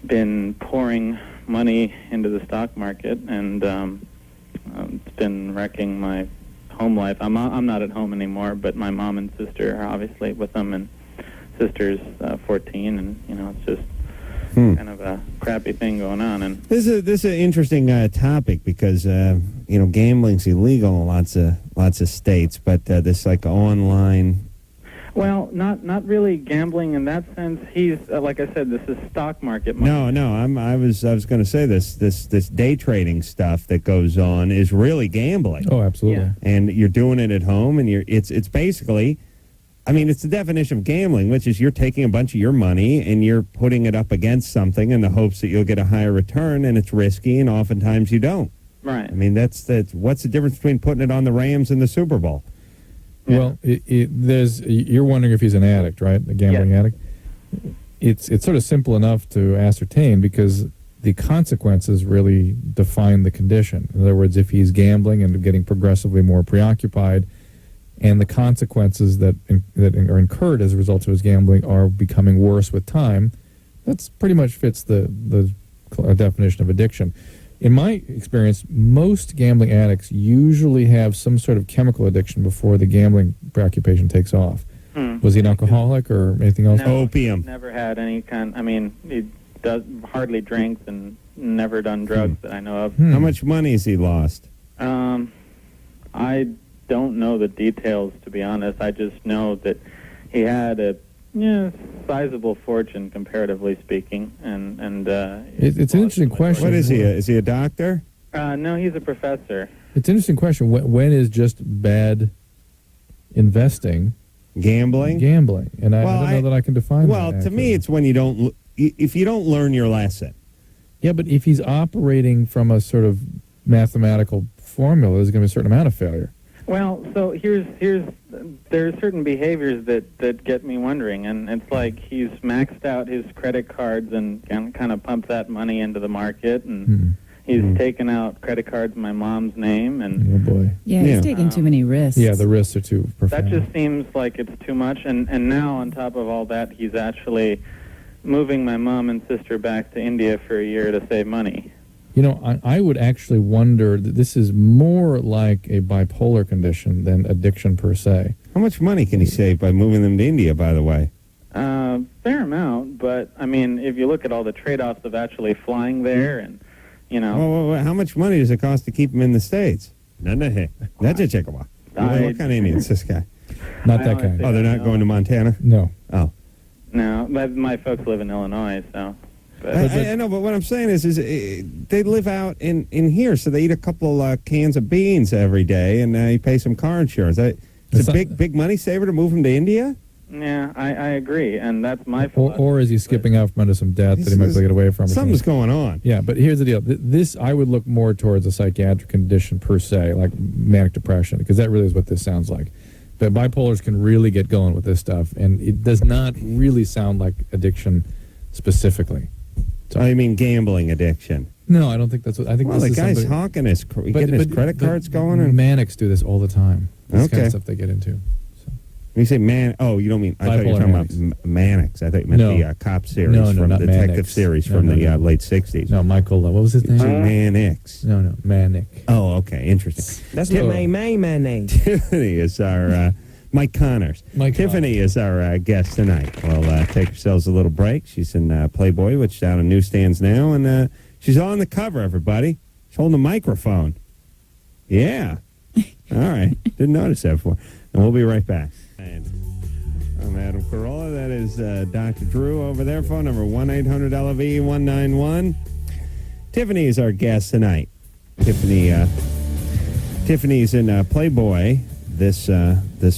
been pouring money into the stock market, and it's been wrecking my home life. I'm not at home anymore, but my mom and sister are obviously with him, and sister's 14, and it's just kind of a crappy thing going on. And this is an interesting topic because gambling's illegal in lots of states, but this like online. Well, not really gambling in that sense. He's like I said, this is stock market money. No. I was going to say this day trading stuff that goes on is really gambling. Oh, absolutely. Yeah. And you're doing it at home, and it's basically, I mean, it's the definition of gambling, which is you're taking a bunch of your money and you're putting it up against something in the hopes that you'll get a higher return, and it's risky, and oftentimes you don't. Right. I mean, that's what's the difference between putting it on the Rams and the Super Bowl? Yeah. Well, you're wondering if he's an addict, right? A gambling addict. It's sort of simple enough to ascertain because the consequences really define the condition. In other words, if he's gambling and getting progressively more preoccupied, and the consequences that are incurred as a result of his gambling are becoming worse with time, that's pretty much fits the definition of addiction. In my experience, most gambling addicts usually have some sort of chemical addiction before the gambling preoccupation takes off. Was he an alcoholic or anything else? No, Opium. Never had any kind. I mean, he hardly drinks and never done drugs that I know of. How much money has he lost? I don't know the details, to be honest. I just know that he had a sizable fortune, comparatively speaking, and It's an interesting question. What is he? Is he a doctor? No, he's a professor. It's an interesting question. When is just bad investing Gambling? gambling? And I don't know that I can define that. Well, to accurately. me, it's when if you don't learn your lesson. Yeah, but if he's operating from a sort of mathematical formula, there's going to be a certain amount of failure. Well, so there are certain behaviors that get me wondering, and it's like he's maxed out his credit cards and kind of pumped that money into the market, and he's taken out credit cards in my mom's name, and Oh boy. Yeah, he's taking too many risks. Yeah, the risks are too profound. that just seems like it's too much. And now on top of all that, he's actually moving my mom and sister back to India for a year to save money. I would actually wonder that this is more like a bipolar condition than addiction per se. How much money can he save by moving them to India, by the way? Fair amount, but I mean, if you look at all the trade-offs of actually flying there, and Well, how much money does it cost to keep him in the States? That's a chickawa. What kind of Indian is this guy? Not I that honestly kind. Oh, they're not going to Montana? No. Oh. no, my folks live in Illinois, so. I know, but what I'm saying is they live out in here, so they eat a couple cans of beans every day, and you pay some car insurance. It's a big money saver to move them to India? Yeah, I agree, and that's my fault. Or is he skipping out from under some debt that he might be able to get away from? Something's going on. Yeah, but here's the deal. This, I would look more towards a psychiatric condition per se, like manic depression, because that really is what this sounds like. But bipolars can really get going with this stuff, and it does not really sound like addiction specifically. So I mean gambling addiction. No, I don't think that's what I think. Well, this the is guy's somebody, hawking his, getting his credit cards going. And Manics do this all the time. This kind Okay. of stuff they get into. So. When you say man, oh, you don't mean, I thought you were talking about Mannix. I thought you meant No. the cop series No, from not detective Mannix. series No, from no, the no. late 60s. No, Michael, what was his name? Mannix. No, Manic. Oh, okay, interesting. That's my main name. Tiffany is our, Mike Connors. Tiffany is our guest tonight. We'll take ourselves a little break. She's in Playboy, which is down in newsstands now, and she's on the cover, everybody. She's holding a microphone. Yeah. All right. Didn't notice that before. And we'll be right back. And I'm Adam Carolla. That is Dr. Drew over there. Phone number 1-800-LV-191. Tiffany is our guest tonight. Tiffany's in Playboy this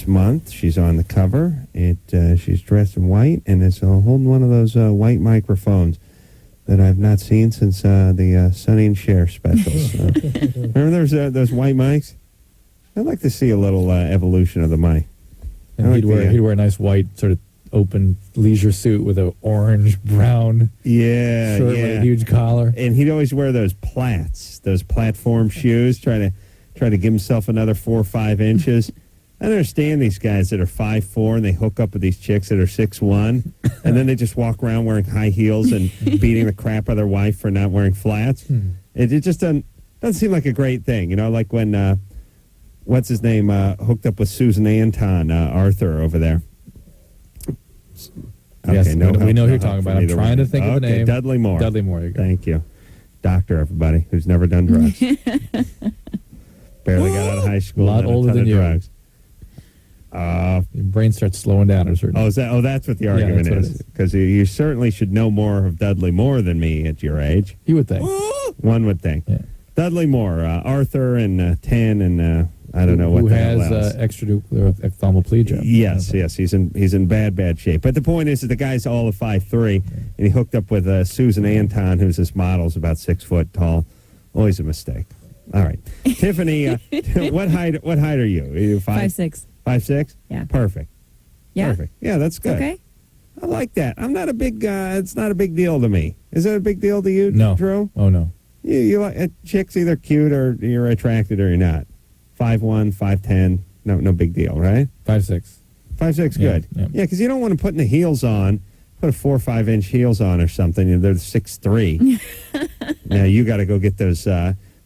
month. She's on the cover. She's dressed in white and is holding one of those white microphones that I've not seen since the Sonny and Cher specials. Remember those white mics? I'd like to see a little evolution of the mic. And he'd wear a nice white sort of open leisure suit with an orange brown Yeah, shirt with a huge collar. And he'd always wear those plats, those platform shoes, try to give himself another 4 or 5 inches. I don't understand these guys that are 5'4" and they hook up with these chicks that are 6'1", and then they just walk around wearing high heels and beating the crap out of their wife for not wearing flats. It just doesn't seem like a great thing, like when what's his name hooked up with Susan Anton, Arthur over there. Okay, Yes, no, we know who you're help talking from about. I'm either trying one. to think of the name. Dudley Moore. Dudley Moore, you go. Thank you. Doctor, everybody, who's never done drugs. Barely got out of high school. A lot done older ton than of you. drugs. Your brain starts slowing down at a certain That's what the argument that's what it is. Because you certainly should know more of Dudley Moore than me at your age. You would think. One would think. Yeah. Dudley Moore, Arthur, and 10, and I don't know what Who the hell has else. extranuclear ophthalmoplegia. Yes, he's in bad shape. But the point is that the guy's all of 5'3", and he hooked up with Susan Anton, who's this model's about 6 foot tall. Always a mistake. All right, Tiffany, what height are you? Are you 5'6". 5'6"? Yeah. Perfect. Yeah. Perfect. Yeah, that's good. Okay. I like that. I'm not a big. It's not a big deal to me. Is it a big deal to you, No. Drew? Oh, no. You like a chick's either cute or you're attracted or you're not. 5'1", 5'10", no big deal, right? 5'6". 5'6", good. Yeah. Yeah, because you don't want to put in the heels on, put a 4 or 5 inch heels on or something. They're 6'3". Now you got to go get those,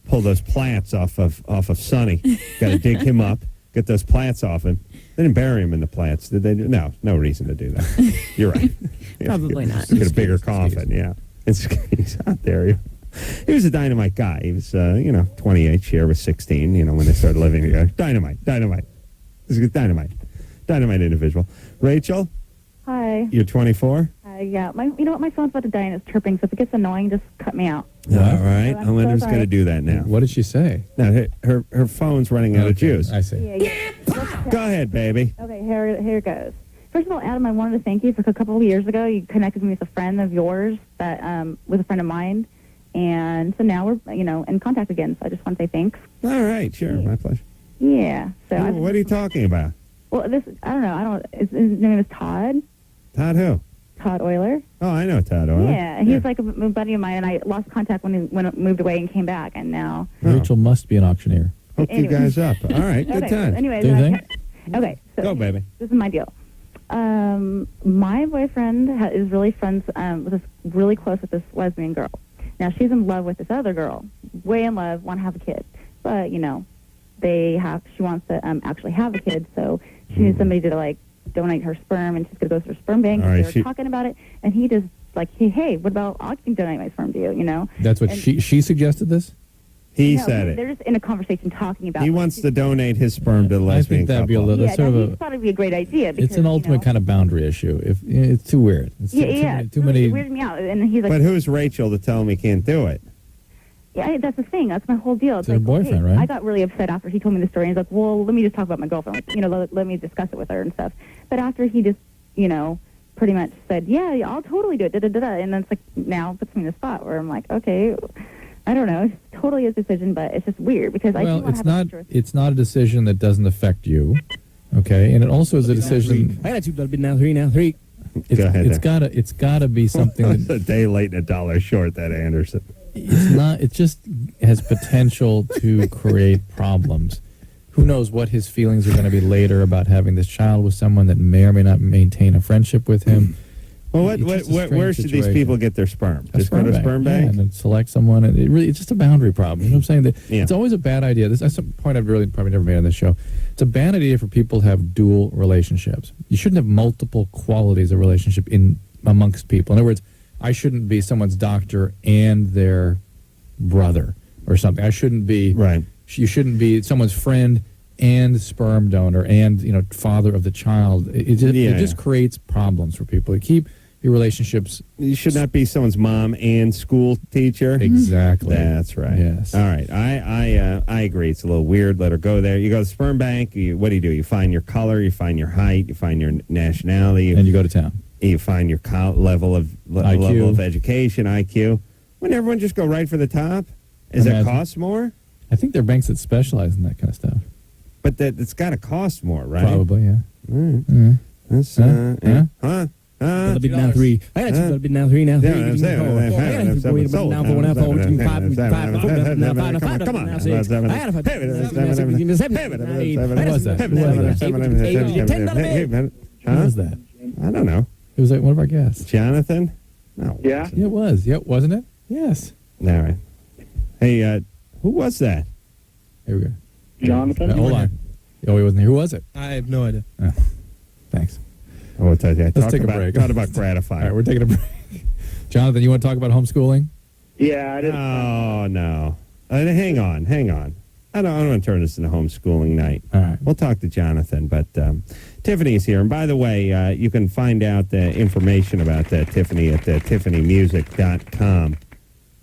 pull those plats off of Sonny. Got to dig him up, get those plats off him. They didn't bury him in the plats, did they? No reason to do that. You're right. Probably not. Get a bigger coffin, yeah. He's out there. He was a dynamite guy. He was, 28, Cher was 16, when they started living together. Dynamite. This is dynamite individual. Rachel, Hi. you're 24? Yeah. You know what? My phone's about to die and it's chirping, so if it gets annoying, just cut me out. All right. I'm I wonder so who's going to sorry. do that now. What did she say? Now, her phone's running out of juice. I see. Yeah. Go ahead, baby. Okay, here it goes. First of all, Adam, I wanted to thank you for a couple of years ago. You connected me with a friend of yours that was a friend of mine, and so now we're in contact again. So I just want to say thanks. All right, sure, my pleasure. Yeah. So What are you talking about? well, I don't know. His name is Todd. Todd who? Todd Euler. Oh, I know Todd Euler. Yeah, he's like a buddy of mine, and I lost contact when he moved away and came back, and now. Rachel must be an auctioneer. Hook you Anyway. guys up. All right, good Okay. time. Anyways, Do you think? Okay. So Go, baby. This is my deal. My boyfriend is really friends really close with this lesbian girl. Now she's in love with this other girl, way in love, want to have a kid, but she wants to actually have a kid, so she needs somebody to donate her sperm, and she's gonna go to her sperm bank. All right, they were talking about it, and he just hey, what about I can donate my sperm to you? That's what And- she suggested this? He No, said it. They're just in a conversation talking about. He wants to donate his sperm to the I lesbian think that'd be a couple. little. Yeah, That's sort he of thought it'd be a great idea. Because, it's an ultimate kind of boundary issue. It's too weird. It's too many. It weirded me out, and he's like, But who's Rachel to tell him he can't do it? yeah, that's the thing. That's my whole deal. It's her boyfriend, right? I got really upset after he told me the story. And he's like, well, let me just talk about my girlfriend. Let me discuss it with her and stuff. But after he just, pretty much said, yeah, I'll totally do it, da-da-da-da. And then it's like, now puts me in a spot where I'm like, okay, I don't know. It's totally his decision, but it's just weird because I do Well, want to have a future with it's not a decision that doesn't affect you, okay? And it also is a decision. I got 2 little bit now, 3 now, 3. Go ahead It's gotta be something. It's a day late and $1 short, that Anderson. It's not. It just has potential to create problems. Who knows what his feelings are going to be later about having this child with someone that may or may not maintain a friendship with him. Well, It's just a where strange should these situation. people get their sperm? Just go to a sperm bank? Yeah, and then select someone. And it's just a boundary problem. You know what I'm saying? Yeah. It's always a bad idea. That's a point I've really probably never made on this show. It's a bad idea for people to have dual relationships. You shouldn't have multiple qualities of relationship amongst people. In other words, I shouldn't be someone's doctor and their brother or something. I shouldn't be. Right. You shouldn't be someone's friend and sperm donor and father of the child. It just creates problems for people. Keep your relationships. You should not be someone's mom and school teacher. Exactly. That's right. Yes. All right. I agree. It's a little weird. Let her go there. You go to the sperm bank. What do? You find your color. You find your height. You find your nationality. And you go to town. You find your level of education, IQ. Wouldn't everyone just go right for the top? Does that cost more? I think there are banks that specialize in that kind of stuff. But it's got to cost more, right? Probably, yeah. All That's, That'll be down 3. I got you. That'll be down 3 now. 3. Come on. Who was that? I don't know. It was like one of our guests. Jonathan? No. Yeah? Yeah, it was. Yep, wasn't it? Yes. All right. Hey, who was that? Here we go. Jonathan? Hold on. Oh, he wasn't here. Who was it? I have no idea. Oh, thanks. Oh, let's take a break. Talk about gratifier. All right, we're taking a break. Jonathan, you want to talk about homeschooling? Yeah, I did. Oh, no. Hang on. I don't want to turn this into homeschooling night. All right. We'll talk to Jonathan, but Tiffany's here. And by the way, you can find out the information about Tiffany at tiffanymusic.com.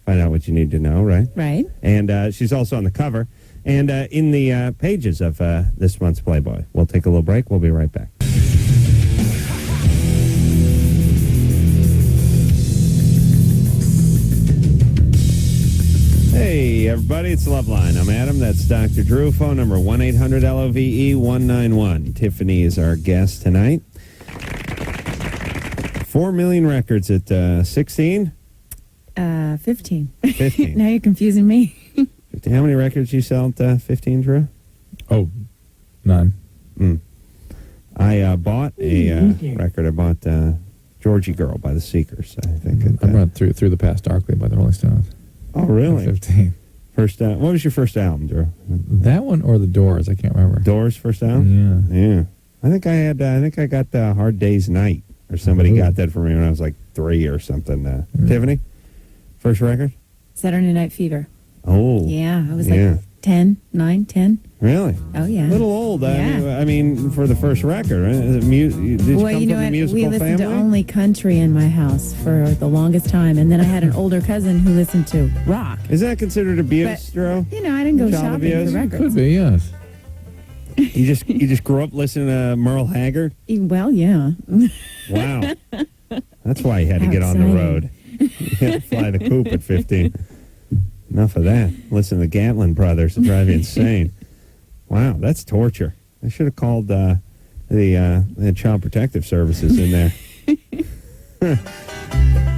Find out what you need to know, right? Right. And she's also on the cover and in the pages of this month's Playboy. We'll take a little break. We'll be right back. Hey, everybody, it's Loveline. I'm Adam. That's Dr. Drew. Phone number 1-800-LOVE-191. Tiffany is our guest tonight. 4 million records at 16? 15. 15. Now you're confusing me. How many records you sell at 15, Drew? Oh, none. I bought a record. I bought Georgie Girl by the Seekers. I think. I brought through the Past Darkly by the Rolling Stones. Oh, really? 15. First, what was your first album, Drew? That one or the Doors? I can't remember. Doors first album? Yeah. I think I got Hard Day's Night, or somebody got that for me when I was like 3 or something. Tiffany, first record? Saturday Night Fever. Oh. Yeah, I was like 10. Really? Oh, yeah. A little old. Yeah. I mean, for the first record, right? Did you come from a musical we listened family? to only country in my house for the longest time, and then I had an older cousin who listened to rock. Is that considered abuse, Drew? You know, I didn't go Child shopping abuse? for records. Could be, yes. You just grew up listening to Merle Haggard? Well, yeah. Wow. That's why you had to How get on the exciting. road. You had to fly the coop at 15. Enough of that. Listen to the Gatlin brothers to drive you insane. Wow, that's torture. I should have called the Child Protective Services in there.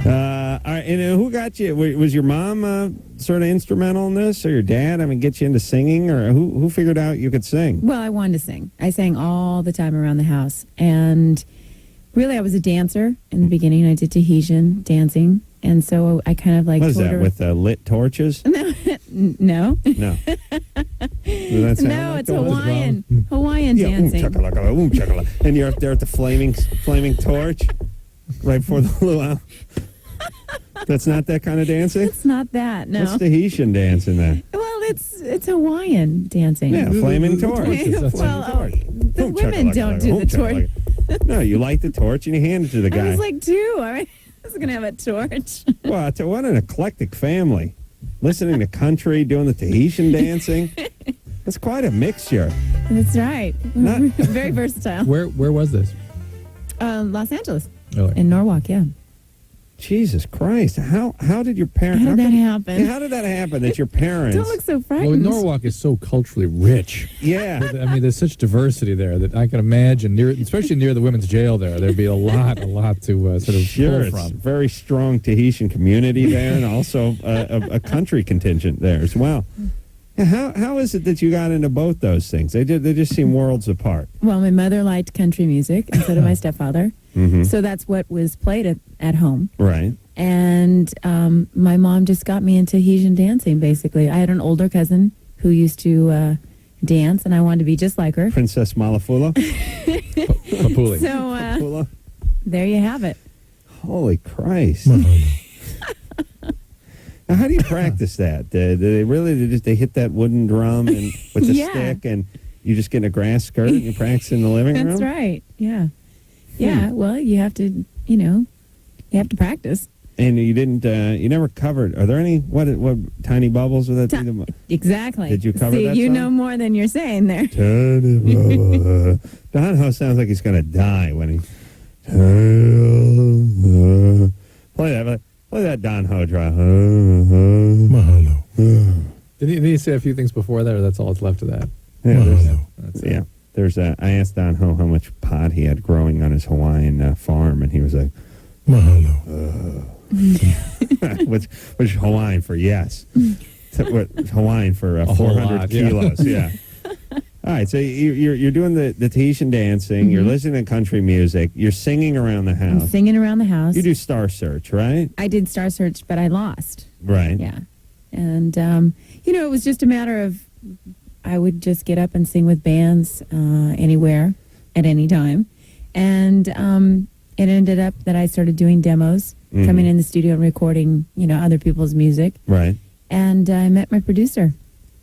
All right, and who got you? Was your mom sort of instrumental in this, or your dad? I mean, get you into singing, or who figured out you could sing? Well, I wanted to sing. I sang all the time around the house, and really, I was a dancer in the beginning. I did Tahitian dancing, and so I kind of like. What is that, with lit torches? No. No. Does that sound No, like it's that? Hawaiian dancing. Chakalaka, and you're up there at the flaming torch right before the luau. That's not that kind of dancing? It's not that, no. What's Tahitian dancing then? Well, it's Hawaiian dancing. Yeah, flaming torch. The women don't do the torch. No, you light the torch and you hand it to the guy. I was like, I was going to have a torch. Well, what an eclectic family. Listening to country, doing the Tahitian dancing. That's quite a mixture. That's right. Very versatile. Where was this? Los Angeles. Really? In Norwalk, yeah. Jesus Christ. How did your parents... How did that happen? Yeah, how did that happen that your parents... Don't look so frightened. Well, Norwalk is so culturally rich. Yeah. I mean, there's such diversity there that I can imagine, especially near the women's jail there'd be a lot to sort of pull it's from. a very strong Tahitian community there, and also a country contingent there as well. Yeah, how is it that you got into both those things? They just seem worlds apart. Well, my mother liked country music, and so did my stepfather. Mm-hmm. So that's what was played at home. Right. And my mom just got me into Tahitian dancing, basically. I had an older cousin who used to dance, and I wanted to be just like her. Princess Malafula? Papuli. So there you have it. Holy Christ. Now, how do you practice that? Do they really they hit that wooden drum and with the stick, and you just get in a grass skirt and you practice in the living room? That's right. Yeah. Yeah. Well, you have to, you have to practice. And you didn't, you never covered. Are there any, what Tiny Bubbles? Was that? Exactly. Did you cover that you song? know more than you're saying there. Tiny Bubbles. Don Ho sounds like he's going to die when he. Play that Don Ho drop. Did he say a few things before that, or that's all that's left of that? Yeah. I asked Don Ho how much pot he had growing on his Hawaiian farm, and he was like, Mahalo. which is Hawaiian for yes. Hawaiian for 400 kilos, yeah. All right, so you're doing the Tahitian dancing, you're listening to country music, you're singing around the house. I'm singing around the house. You do Star Search, right? I did Star Search, but I lost. Right. Yeah. And, it was just a matter of I would just get up and sing with bands anywhere at any time. And it ended up that I started doing demos, coming in the studio and recording, other people's music. Right. And I met my producer.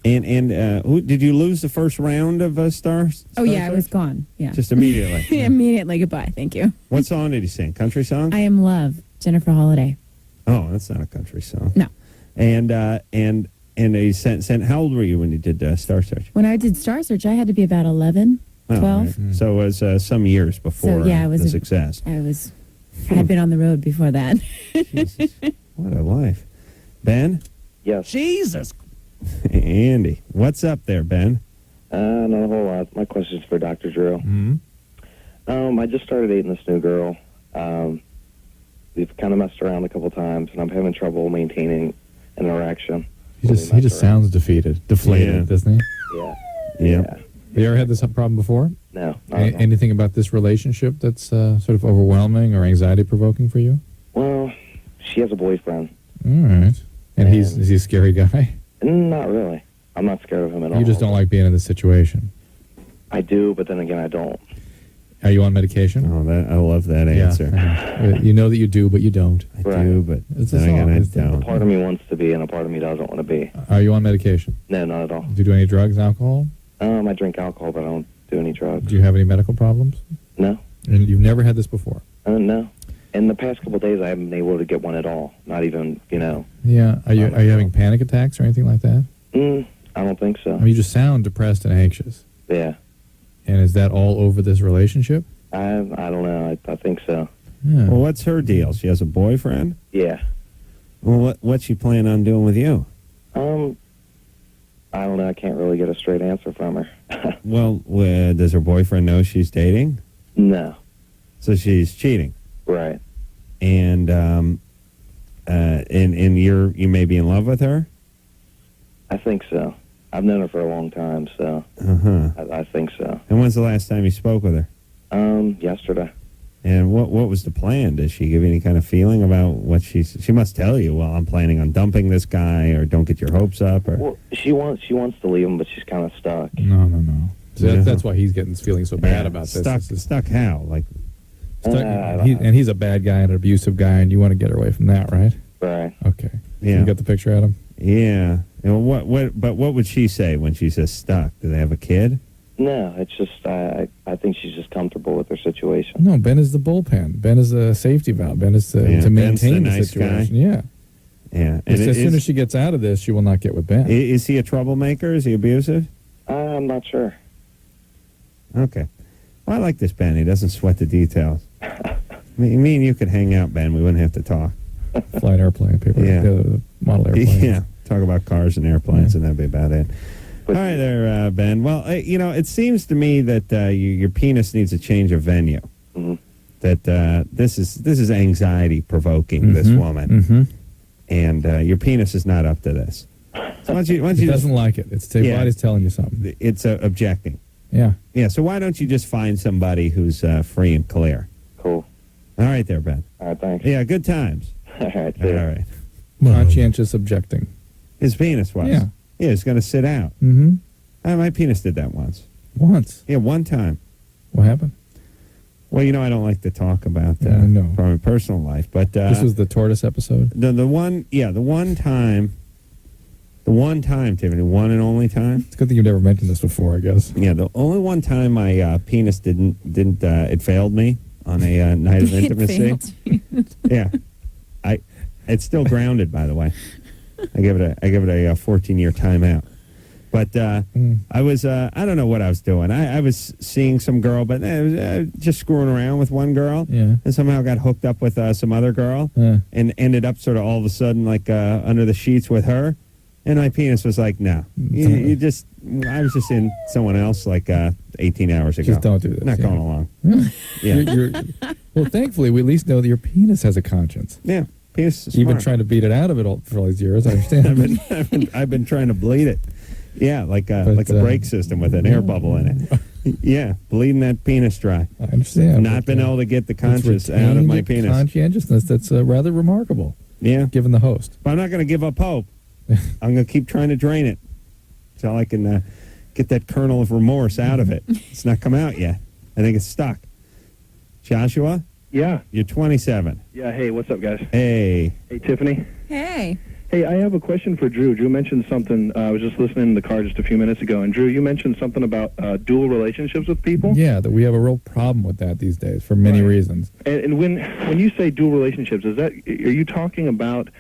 And who did you lose the first round of Star Oh, yeah, Search? I was gone. Yeah. Just immediately. Immediately, goodbye. Thank you. What song did he sing? Country song? I Am Love, Jennifer Holiday. Oh, that's not a country song. No. And he sent. How old were you when you did Star Search? When I did Star Search, I had to be about 11, 12. Right. So it was some years before the success. I had been on the road before that. Jesus, what a life. Ben? Yes. Jesus. Andy. What's up there, Ben? Not a whole lot. My question's for Dr. Drew. I just started dating this new girl. We've kind of messed around a couple times, and I'm having trouble maintaining an erection. He just sounds deflated, doesn't he? Yeah. Yeah. Have you ever had this problem before? No. Not at all. Anything about this relationship that's sort of overwhelming or anxiety-provoking for you? Well, she has a boyfriend. All right. And is he a scary guy? Not really. I'm not scared of him at all. You just don't like being in this situation. I do, but then again, I don't. Are you on medication? Oh, I love that answer. You know that you do, but you don't. I do, but then again, I don't. A part of me wants to be, and a part of me doesn't want to be. Are you on medication? No, not at all. Do you do any drugs, alcohol? I drink alcohol, but I don't do any drugs. Do you have any medical problems? No. And you've never had this before? No. In the past couple of days, I haven't been able to get one at all. Not even, Yeah. Are you having panic attacks or anything like that? I don't think so. I mean, you just sound depressed and anxious. Yeah. And is that all over this relationship? I don't know. I think so. Yeah. Well, what's her deal? She has a boyfriend? Yeah. Well, what's she planning on doing with you? I don't know. I can't really get a straight answer from her. Well, does her boyfriend know she's dating? No. So she's cheating. Right. And you may be in love with her? I think so. I've known her for a long time, so I think so. And when's the last time you spoke with her? Yesterday. And what was the plan? Does she give you any kind of feeling about what she must tell you? Well, I'm planning on dumping this guy, or don't get your hopes up, or well, she wants to leave him, but she's kind of stuck. No. So that's why he's getting feeling so bad about this. Stuck how? Like, and he's a bad guy and an abusive guy, and you want to get her away from that, right? Right. Okay. Yeah. You got the picture, Adam? Yeah. And what would she say when she says stuck? Do they have a kid? No, it's just I think she's just comfortable with her situation. No, Ben is the bullpen. Ben is a safety valve. Ben is to maintain the situation. Yeah. Yeah. And as soon as she gets out of this, she will not get with Ben. Is he a troublemaker? Is he abusive? I'm not sure. Okay. Well, I like this Ben. He doesn't sweat the details. Me and you could hang out, Ben. We wouldn't have to talk. Fly an airplane, people. Yeah. Model airplane. Yeah. Talk about cars and airplanes, and that'd be about it. All right there, Ben. Well, it seems to me that your penis needs a change of venue. Mm-hmm. That this is anxiety provoking, this woman, and your penis is not up to this. So once you doesn't like it. It's body's telling you something. It's objecting. Yeah. Yeah. So why don't you just find somebody who's free and clear? Cool. All right, there, Ben. All right, thanks. Yeah, good times. All right. All right. Conscientious objecting. His penis was. Yeah. Yeah, it's going to sit out. Mm-hmm. My penis did that once. Once? Yeah, one time. What happened? Well, I don't like to talk about no. from my personal life, but this was the tortoise episode. The one time, Tiffany, one and only time. It's a good thing you've never mentioned this before, I guess. Yeah, the only one time my penis didn't it failed me on a night of intimacy. Yeah, it's still grounded, by the way. I give it a 14-year timeout. But I was I don't know what I was doing. I was seeing some girl, but I was just screwing around with one girl, and somehow got hooked up with some other girl, and ended up sort of all of a sudden like under the sheets with her, And my penis was like, no. I was just in someone else like 18 hours ago. Just don't do this. Not going along. Yeah. Well, thankfully, we at least know that your penis has a conscience. Yeah. Penis is You've been smart. trying to beat it out of it for all these years. I understand. I've been trying to bleed it. Yeah, like a brake system with an air bubble in it. Yeah, bleeding that penis dry. I understand. Not been able to get the conscience out of my penis. Conscientiousness, that's rather remarkable. Yeah. Given the host. But I'm not going to give up hope. I'm going to keep trying to drain it until I can get that kernel of remorse out of it. It's not come out yet. I think it's stuck. Joshua? Yeah. You're 27. Yeah, hey, what's up, guys? Hey. Hey, Tiffany. Hey. Hey, I have a question for Drew. Drew mentioned something. I was just listening in the car just a few minutes ago, and Drew, you mentioned something about dual relationships with people. Yeah, that we have a real problem with that these days for many reasons. And when you say dual relationships, are you talking about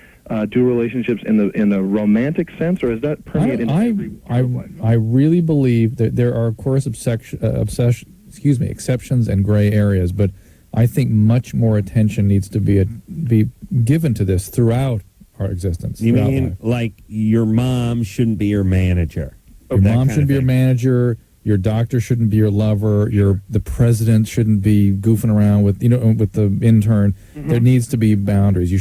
dual relationships in the romantic sense, or is that permeate into every part of life? I really exceptions and gray areas, but I think much more attention needs to be given to this throughout our existence. You mean like your mom shouldn't be your manager? Your mom shouldn't be your manager. Your doctor shouldn't be your lover. The president shouldn't be goofing around with the intern. Mm-hmm. There needs to be boundaries. You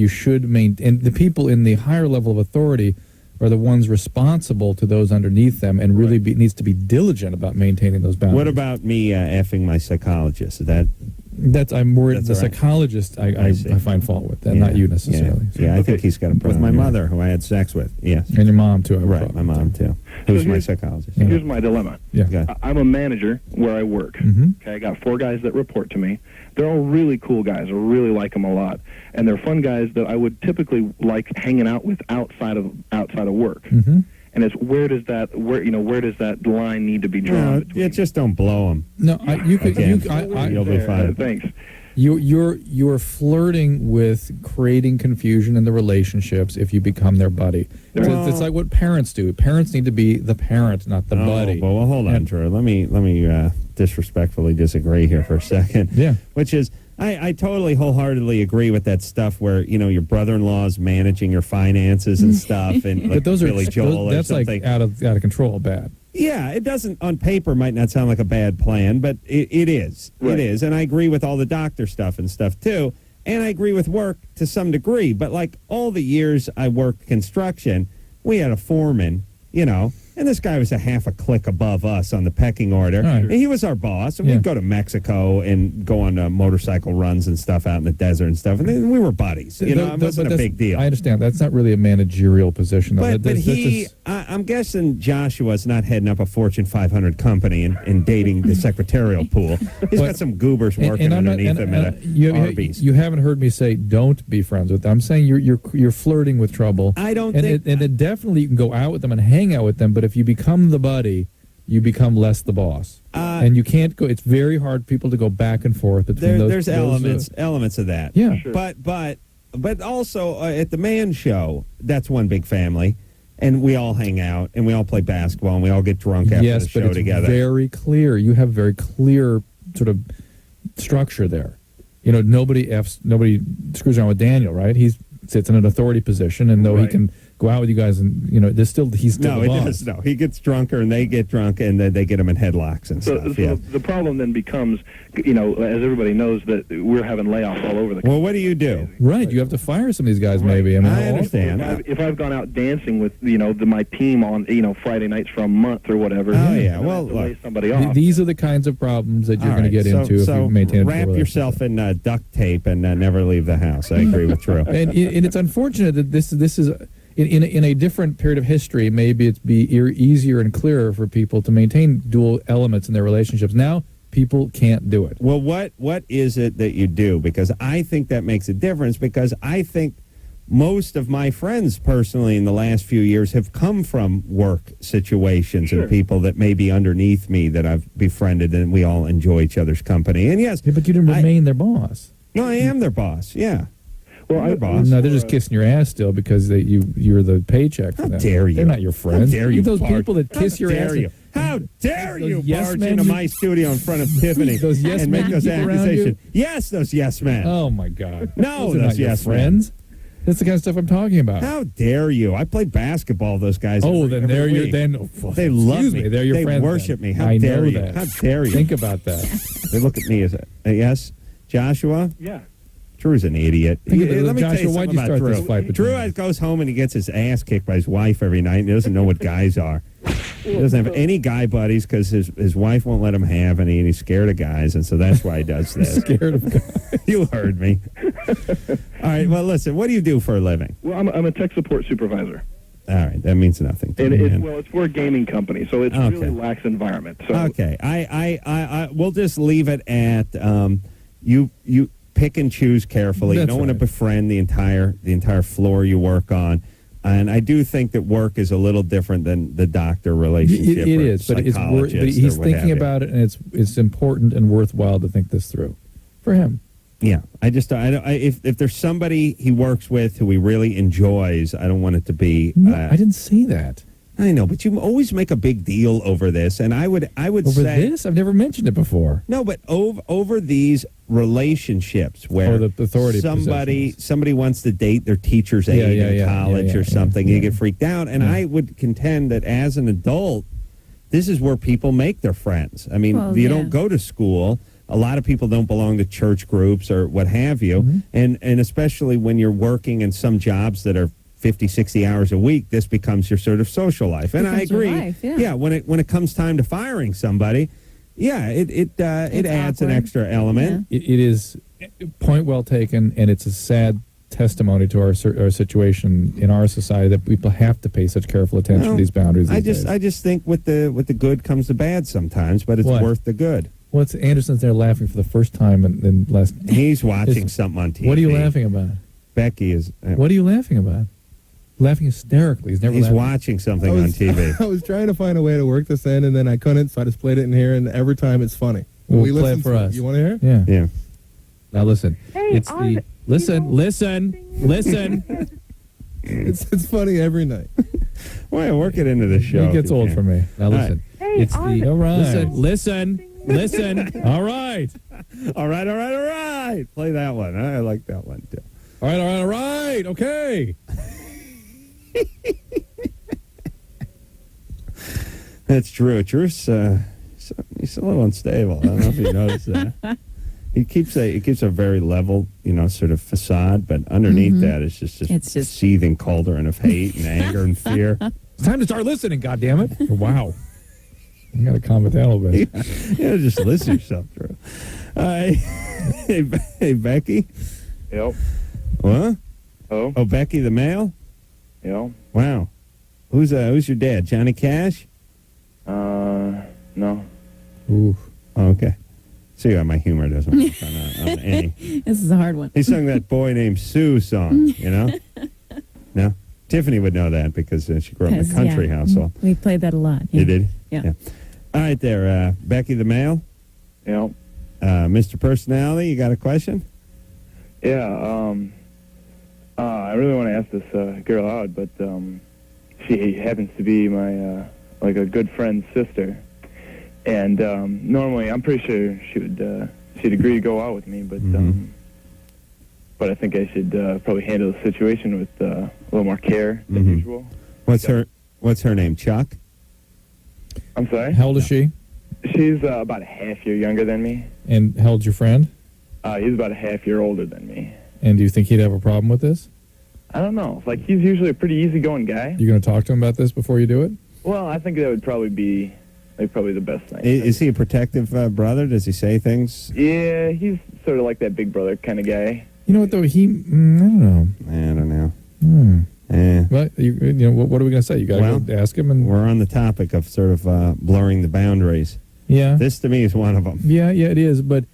should maintain. And the people in the higher level of authority are the ones responsible to those underneath them, and really needs to be diligent about maintaining those boundaries. What about me effing my psychologist? I'm worried. That's The all right. psychologist I find fault with, and not you necessarily. Yeah, I think he's got a problem. With my mother, who I had sex with. Yes. And your mom too. Right, my mom too. Who's my psychologist? Here's my dilemma. Yeah. I'm a manager where I work. Mm-hmm. Okay, I got 4 guys that report to me. They're all really cool guys. I really like them a lot, and they're fun guys that I would typically like hanging out with outside of work. Mm-hmm. And it's where does that line need to be drawn? No, just don't blow them. No, you'll be fine. Thanks. You're flirting with creating confusion in the relationships if you become their buddy. It's like what parents do. Parents need to be the parent, not the buddy. Well, hold on, Drew. Let me disrespectfully disagree here for a second. Yeah. Which is, I totally wholeheartedly agree with that stuff where your brother-in-law is managing your finances and stuff, and like but those are Billy Joel that's or something. like out of control bad. Yeah, it doesn't, on paper, might not sound like a bad plan, but it is. Right. It is. And I agree with all the doctor stuff and stuff, too. And I agree with work to some degree. But, like, all the years I worked construction, we had a foreman, and this guy was a half a click above us on the pecking order. Right. And he was our boss. And we'd go to Mexico and go on motorcycle runs and stuff out in the desert and stuff. And then we were buddies. It wasn't a big deal. I understand. That's not really a managerial position. But I'm guessing Joshua's not heading up a Fortune 500 company and dating the secretarial pool. He's got some goobers working underneath him at Arby's. You haven't heard me say don't be friends with them. I'm saying you're flirting with trouble. I don't think... And then definitely you can go out with them and hang out with them, but if you become the buddy, you become less the boss. And you can't go... It's very hard for people to go back and forth between those... There's elements of that. Yeah. Sure. But also at the Man Show, that's one big family. And we all hang out, and we all play basketball, and we all get drunk after the show together. Very clear. You have very clear sort of structure there. Nobody screws around with Daniel, right? He sits in an authority position, and though he can go out with you guys, and he's still the boss. No, he gets drunker, and they get drunk, and then they get him in headlocks and stuff. So the problem then becomes, as everybody knows, that we're having layoffs all over the country. Well, what do you do? Right, you have to fire some of these guys, maybe. I understand. If I've gone out dancing with my team on Friday nights for a month or whatever, well, lay somebody off. These are the kinds of problems that you're going to get into if you maintain a wrap yourself in duct tape and never leave the house. I agree with Drew. And it's unfortunate that this is. In a different period of history, maybe it'd be easier and clearer for people to maintain dual elements in their relationships. Now, people can't do it. Well, what is it that you do? Because I think that makes a difference, because I think most of my friends personally in the last few years have come from work situations and people that may be underneath me that I've befriended, and we all enjoy each other's company. And yes, but you didn't remain their boss. No, I am their boss, yeah. Well, no, they're just kissing your ass still because you're the paycheck for them. How dare you? They're not your friends. How dare you? Those people that kiss your ass. How dare you yes barge men into my studio in front of Tiffany those yes and men make those keep around accusations? you? Yes, those yes men. Oh my God. No, those yes friends. That's the kind of stuff I'm talking about. How dare you? I play basketball. Those guys. Then they're your. week. Then they love excuse me. They're your they friends. worship then. me. How I dare know you? that. How dare you? Think about that. They look at me as yes, Joshua. Yeah. Drew's an idiot. Let me tell Joshua, you why'd you start Drew. this fight? Drew goes home and he gets his ass kicked by his wife every night, and he doesn't know what guys are. He doesn't have any guy buddies because his wife won't let him have any, and he's scared of guys, and so that's why he does this. Scared of guys. You heard me. All right, well, listen, what do you do for a living? Well, I'm a tech support supervisor. All right, that means nothing to And me, it's for a gaming company, so it's really lax environment. So okay, I we'll just leave it at you pick and choose carefully. That's you don't want to befriend the entire floor you work on. And I do think that work is a little different than the doctor relationship. It is, but he's thinking about it, and it's important and worthwhile to think this through for him. Yeah, if there's somebody he works with who he really enjoys, I don't want it to be. No, I didn't say that. I know, but you always make a big deal over this, and I would over say this. I've never mentioned it before. No, but over these relationships where the authority somebody wants to date their teacher's aide in college or something, you get freaked out. And I would contend that as an adult, this is where people make their friends. I mean, you don't go to school. A lot of people don't belong to church groups or what have you, and especially when you're working in some jobs that are 50, 60 hours a week, this becomes your sort of social life. And I agree. When it comes time to firing somebody, it adds an extra element. Yeah. It is point well taken, and it's a sad testimony to our situation in our society that people have to pay such careful attention to these boundaries. I just think with the good comes the bad sometimes, but it's worth the good. Well, it's Anderson's there laughing for the first time in last. He's watching something on TV. What are you laughing about? Becky is. What are you laughing about? Laughing hysterically. He's watching something on TV. I was trying to find a way to work this in, and then I couldn't, so I just played it in here, and every time it's funny. We'll play it for us. You want to hear it? Yeah. Now listen. Hey, it's the listen. It's funny every night. Why work it into the show? It gets old for me. Now listen. Hey, it's the all right. Listen. All right. All right. Play that one. I like that one too. All right. Okay. That's true. Drew's he's a little unstable. I don't know if you noticed that. He keeps a very level, sort of facade, but underneath that is just a seething cauldron of hate and anger and fear. It's time to start listening. God damn it! Wow. I got to calm it down a little bit. Yeah, just listen to yourself, Drew. Hey, Becky. Yep. What? Oh, Becky the male. Yep. Wow. Who's your dad? Johnny Cash? No. Ooh. Oh, okay. See how my humor doesn't work on any. This is a hard one. He sung that Boy Named Sue song, No? Tiffany would know that because she grew up in a country household. We played that a lot. You did? Yeah. All right there, Becky the male. Yep. Mr. Personality, you got a question? Yeah, I really want to ask this girl out, but she happens to be my a good friend's sister, and normally I'm pretty sure she'd agree to go out with me, but I think I should probably handle the situation with a little more care than usual. What's her name? Chuck? I'm sorry? How old is she? She's about a half year younger than me. And how old's your friend? He's about a half year older than me. And do you think he'd have a problem with this? I don't know. He's usually a pretty easygoing guy. You going to talk to him about this before you do it? Well, I think that would probably be the best thing. Is he a protective brother? Does he say things? Yeah, he's sort of like that big brother kind of guy. You know what, though? I don't know. Well, what are we going to say? You got to go ask him. And we're on the topic of sort of blurring the boundaries. Yeah. This, to me, is one of them. Yeah, it is, but...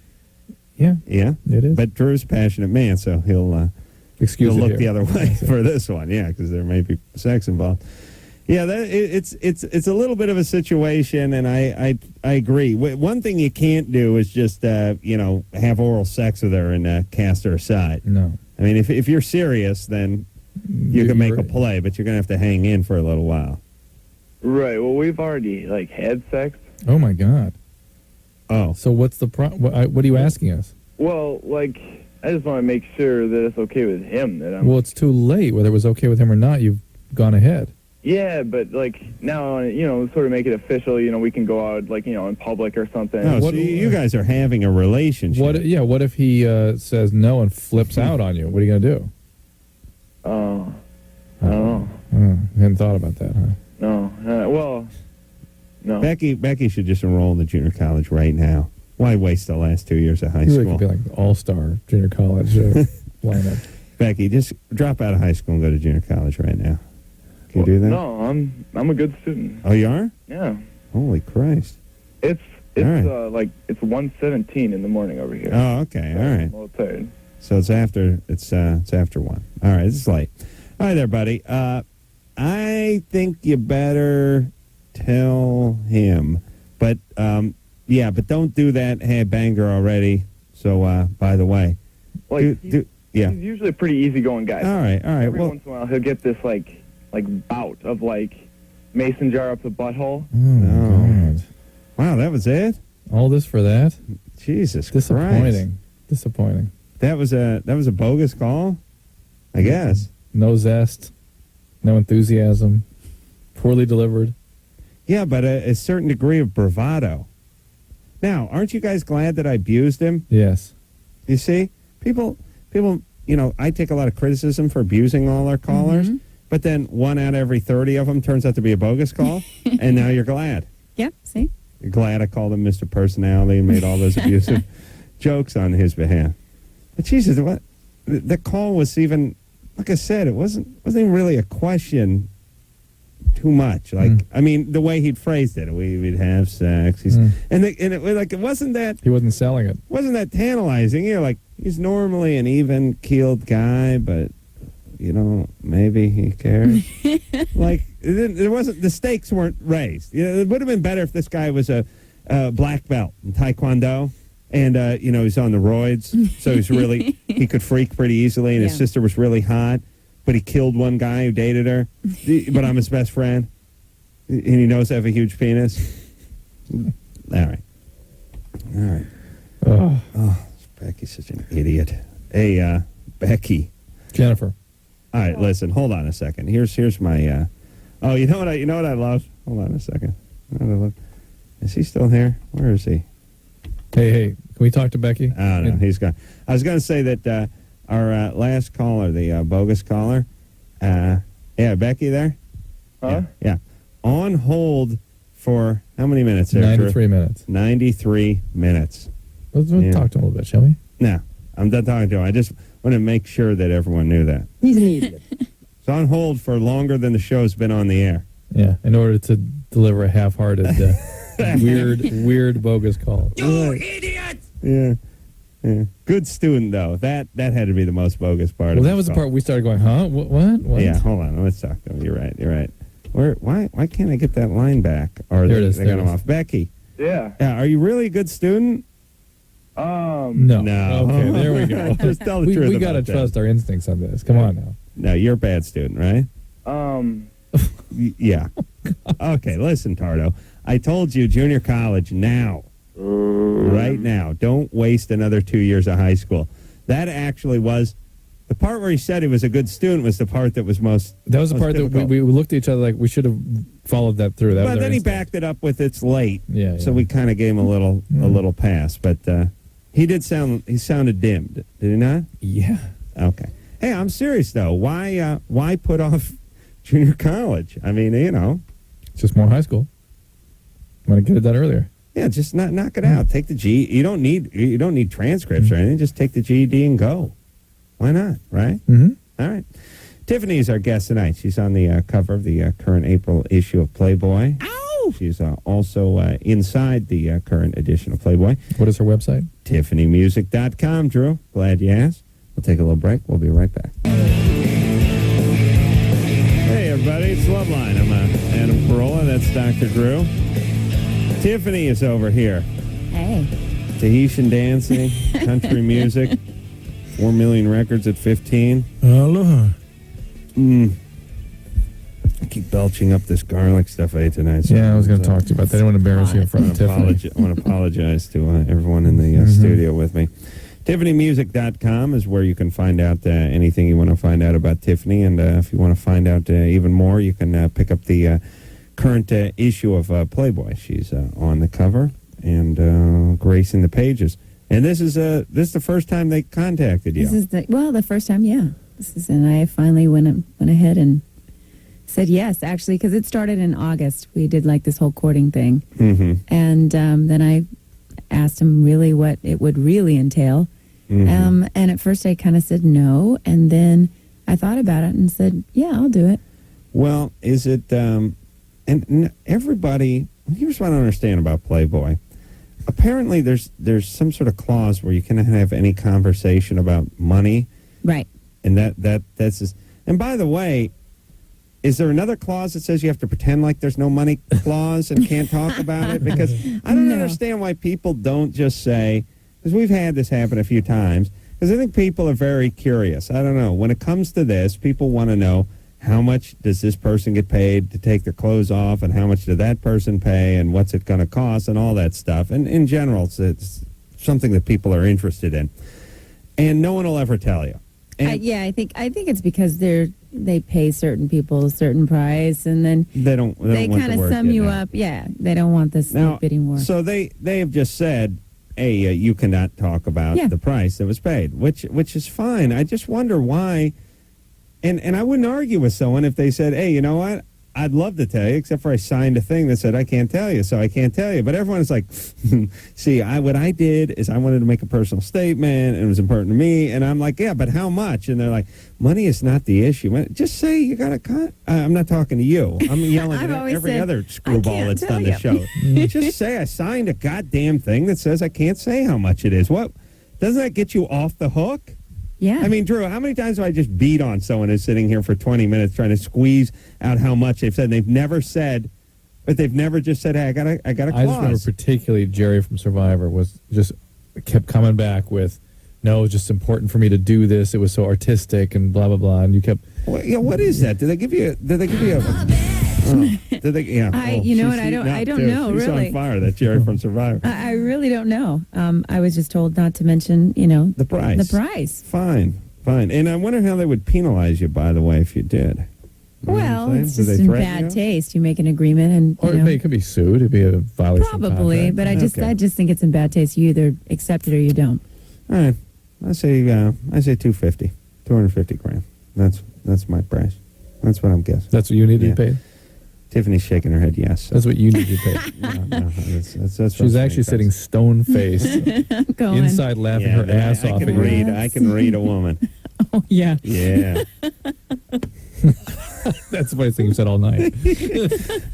Yeah, it is. But Drew's a passionate man, so he'll look the other way for this one. Yeah, because there may be sex involved. Yeah, it's a little bit of a situation, and I agree. One thing you can't do is just have oral sex with her and cast her aside. No, I mean if you're serious, then you can make a play, but you're gonna have to hang in for a little while. Right. Well, we've already had sex. Oh my God. Oh. So what's the what are you asking us? Well, I just want to make sure that it's okay with him. That I'm. Well, it's too late. Whether it was okay with him or not, you've gone ahead. Yeah, but like now, sort of make it official. We can go out like in public or something. Oh, so you guys are having a relationship. What if he says no and flips out on you? What are you gonna do? Oh, I don't know. Hadn't thought about that, huh? No. Well, no. Becky should just enroll in the junior college right now. Why waste the last 2 years of high You school? really could be like all-star junior college lineup. Becky, just drop out of high school and go to junior college right now. Can you do that? No, I'm a good student. Oh, you are? Yeah. Holy Christ! It's All right. like it's 1:17 in the morning over here. Oh, okay. All right. I'm a little tired. So it's after 1. All right, it's late. All right, there, buddy. I think you better tell him, but but don't do that. Hey, I banged her already. So by the way, Like he's usually a pretty easygoing guy. All right. Every once in a while he'll get this like bout of like mason jar up the butthole. Oh, wow, that was it. All this for that? Jesus Disappointing. Christ. Disappointing. That was a bogus call, I guess. No zest, no enthusiasm, poorly delivered. Yeah, but a certain degree of bravado. Now, aren't you guys glad that I abused him? Yes. You see, people, I take a lot of criticism for abusing all our callers, but then 1 out of every 30 of them turns out to be a bogus call, and now you're glad. Yep, see? You're glad I called him Mr. Personality and made all those abusive jokes on his behalf. But Jesus, what? The call was even, like I said, it wasn't even really a question too much. Like, I mean, the way he'd phrased it, we'd have sex. And it was like, it wasn't that... He wasn't selling it. Wasn't that tantalizing? Like, he's normally an even-keeled guy, but, maybe he cares. Like, there wasn't... The stakes weren't raised. It would have been better if this guy was a black belt in Taekwondo. And, he's on the roids, so he's really, he could freak pretty easily, and his sister was really hot, but he killed one guy who dated her, but I'm his best friend, and he knows I have a huge penis. All right. Oh, Becky's such an idiot. Hey, Becky. Jennifer. All right, listen, hold on a second. Here's my, you know what I love? Hold on a second. Is he still here? Where is he? Hey, can we talk to Becky? Oh, no, he's gone. I was going to say that our last caller, the bogus caller, Becky there? Huh? Yeah. On hold for how many minutes there? 93 minutes. 93 minutes. Let's talk to him a little bit, shall we? No, I'm done talking to him. I just want to make sure that everyone knew that. He's an idiot. It's on hold for longer than the show's been on the air. Yeah, in order to deliver a half-hearted... weird bogus call. You idiot! Yeah. Good student though. That had to be the most bogus part. Well, that was the part we started going, huh? What? Yeah, hold on. Let's talk to him. You're right. Why can't I get that line back? Or there it is. They got him off. Becky. Yeah. Are you really a good student? No. Okay, there we go. Just tell the truth. We got to trust our instincts on this. Come on now. No, you're a bad student, right? Yeah. Okay, listen, Tardo. I told you junior college now. Right now. Don't waste another 2 years of high school. That actually was... The part where he said he was a good student was the part that was most... That was the part difficult. That we looked at each other like we should have followed that through. But then he backed it up with it's late. Yeah. So we kind of gave him a little pass. But he sounded dimmed. Did he not? Yeah. Okay. Hey, I'm serious, though. Why put off junior college? I mean, It's just more high school. Want to get it done earlier. Yeah, just knock it out. Take the G. You don't need transcripts or anything. Just take the GED and go. Why not? Right? Mm-hmm. All right. Tiffany is our guest tonight. She's on the cover of the current April issue of Playboy. Ow! She's also inside the current edition of Playboy. What is her website? TiffanyMusic.com. Drew, glad you asked. We'll take a little break. We'll be right back. Hey, everybody. It's Loveline. I'm Adam Carolla. That's Dr. Drew. Tiffany is over here. Hey. Tahitian dancing, country music, 4 million records at 15. Aloha. I keep belching up this garlic stuff I ate tonight. So I was going to talk to you about that. I didn't want to embarrass you in front of Tiffany. I want to apologize to everyone in the studio with me. TiffanyMusic.com is where you can find out anything you want to find out about Tiffany. And if you want to find out even more, you can pick up the current issue of Playboy. She's on the cover and gracing the pages. And this is the first time they contacted you. This is the first time, yeah. And I finally went ahead and said yes, actually, because it started in August. We did like this whole courting thing. Mm-hmm. And then I asked him really what it would really entail. Mm-hmm. And at first I kind of said no, and then I thought about it and said, yeah, I'll do it. Well, is it, and everybody, here's what I don't understand about Playboy. Apparently there's some sort of clause where you cannot have any conversation about money. Right. And that's just, and by the way, is there another clause that says you have to pretend like there's no money clause and can't talk about it? Because I don't understand why people don't just say, because we've had this happen a few times, because I think people are very curious. I don't know. When it comes to this, people want to know how much does this person get paid to take their clothes off and how much did that person pay and what's it going to cost and all that stuff. And in general, it's something that people are interested in. And no one will ever tell you. And I think it's because they pay certain people a certain price, and then they kind of sum you up. Yeah, they don't want this bidding war. So they have just said, hey, you cannot talk about the price that was paid, which is fine. I just wonder why. And I wouldn't argue with someone if they said, hey, you know what? I'd love to tell you, except for I signed a thing that said I can't tell you, so I can't tell you. But everyone's like, see, what I did is I wanted to make a personal statement, and it was important to me. And I'm like, yeah, but how much? And they're like, money is not the issue. Just say you got to cut. I'm not talking to you. I'm yelling at every other screwball that's done the show. Just say I signed a goddamn thing that says I can't say how much it is. What? Doesn't that get you off the hook? Yeah. I mean, Drew, how many times have I just beat on someone who's sitting here for 20 minutes trying to squeeze out how much they've said? They've never said, but they've never just said, hey, I got a clause. I just remember particularly Jerry from Survivor kept coming back with, no, it was just important for me to do this. It was so artistic and blah, blah, blah. And you kept... Well, yeah, what is that? Did they give you a... You know what? I don't know, She's really. on fire, that Jerry from Survivor. I really don't know. I was just told not to mention, the price. The price. Fine. And I wonder how they would penalize you, by the way, if you did. Well, it's just in bad taste. You make an agreement, and it could be sued. It'd be a violation. Probably, but I just think it's in bad taste. You either accept it or you don't. All right, I say 250 grand. That's my price. That's what I'm guessing. That's what you need to be paid. Tiffany's shaking her head yes. That's what you need to pay. No, that's She's actually sitting stone-faced, inside laughing her ass off. I can read a woman. Oh, yeah. Yeah. That's the funniest thing you said all night.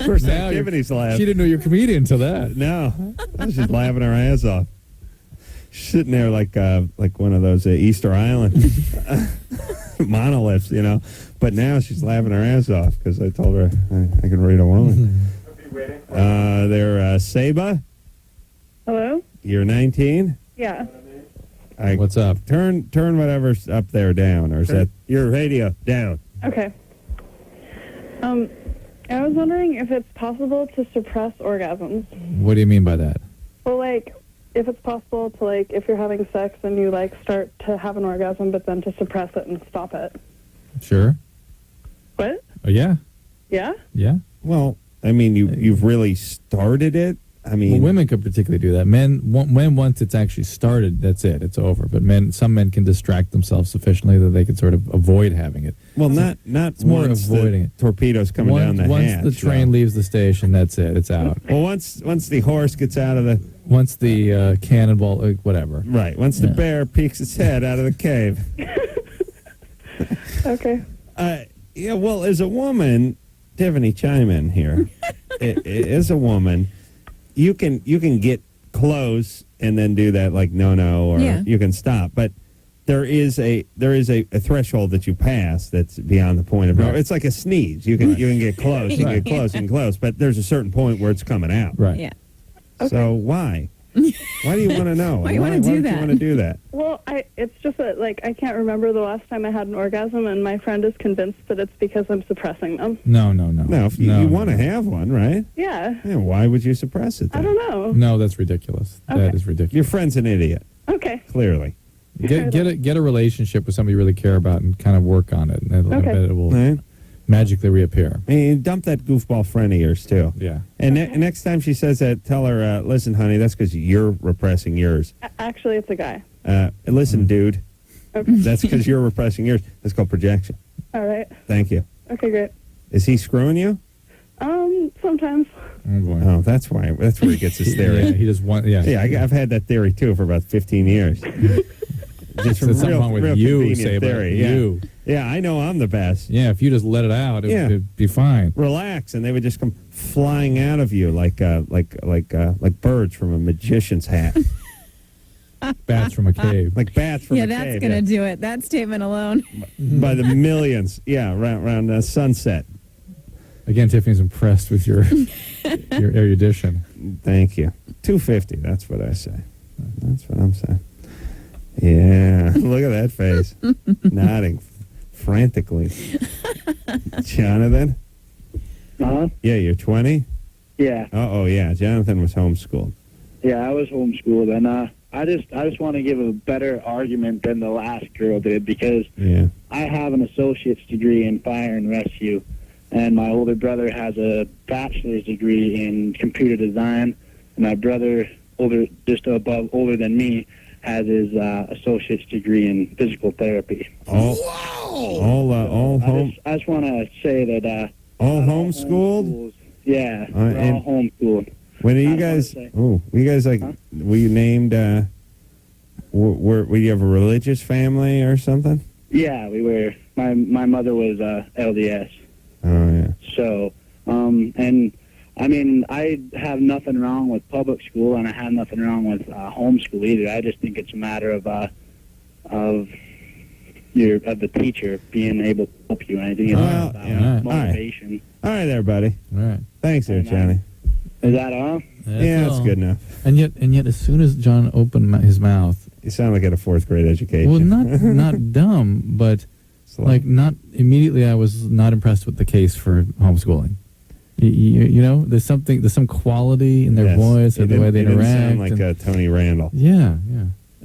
First time Tiffany's laughing. She didn't know you were a comedian until that. No. I was just laughing her ass off. She's sitting there like one of those Easter Island monoliths, But now she's laughing her ass off because I told her I can read a woman. Saba. Hello? You're 19? Yeah. What's up? Turn whatever's up there down, or is that your radio down? Okay. I was wondering if it's possible to suppress orgasms. What do you mean by that? Well, if it's possible to, if you're having sex and you, start to have an orgasm, but then to suppress it and stop it. Sure. What? Oh, yeah. Yeah? Yeah. Well, I mean, you've really started it. I mean, women could particularly do that. Men, once it's actually started, that's it. It's over. But some men can distract themselves sufficiently that they can sort of avoid having it. Well, not it's more avoiding it. Torpedoes coming down the hatch. Once the train leaves the station, that's it. It's out. Well, once the horse gets out of the... Once the cannonball, whatever. Right. Once the bear peeks its head out of the cave. Okay. Yeah, well, as a woman, Tiffany, chime in here. As a woman, you can get close and then do that no, or you can stop. But there is a threshold that you pass that's beyond the point of no. It's like a sneeze. You can get close and get close and close, but there's a certain point where it's coming out. Right. Yeah. Okay. So why? Why do you want to know? Why do you want to do that? Why do you want to do that? Well, it's just that, I can't remember the last time I had an orgasm, and my friend is convinced that it's because I'm suppressing them. No. No, if you want to have one, right? Yeah. Why would you suppress it then? I don't know. No, that's ridiculous. Okay. That is ridiculous. Your friend's an idiot. Okay. Clearly. Get a relationship with somebody you really care about and kind of work on it, and I bet it will magically reappear. And dump that goofball friend of yours too. Yeah. And next time she says that, tell her, listen, honey, that's because you're repressing yours. Actually, it's a guy. Listen, dude. Okay. That's because you're repressing yours. That's called projection. All right. Thank you. Okay, great. Is he screwing you? Sometimes. Oh, boy. Oh, that's why. That's where he gets his theory. Yeah, he just wants. Yeah. Yeah, I've had that theory too for about 15 years. Just There's something wrong with you, say theory. about you. Yeah, I know I'm the best. Yeah, if you just let it out, it'd be fine. Relax, and they would just come flying out of you like birds from a magician's hat. Bats from a cave. Like bats from a cave. Yeah, that's going to do it. That statement alone. By the millions. Yeah, around sunset. Again, Tiffany's impressed with your erudition. Thank you. 250, that's what I say. That's what I'm saying. Yeah, look at that face. Nodding frantically. Jonathan? Uh-huh. Yeah, you're 20? Yeah. Oh, yeah, Jonathan was homeschooled. Yeah, I was homeschooled, and I just want to give a better argument than the last girl did, because I have an associate's degree in fire and rescue, and my older brother has a bachelor's degree in computer design, and my brother, older than me, has his associate's degree in physical therapy. I just want to say that all homeschooled? Yeah, we're all homeschooled. When are you guys? Oh, were you guys like? Huh? Were you named? Were you have a religious family or something? Yeah, we were. My mother was LDS. Oh yeah. So, and I mean, I have nothing wrong with public school, and I have nothing wrong with homeschool either. I just think it's a matter of the teacher being able to help you. And I think it's about motivation. All right, there, buddy. All right. Thanks, there, Johnny. Is that all? That's good enough. And yet, as soon as John opened his mouth, you sound like he had a fourth grade education. Well, not dumb, but like not immediately. I was not impressed with the case for homeschooling. You know, there's some quality in their voice or the way they interact. Sound like Tony Randall. Yeah.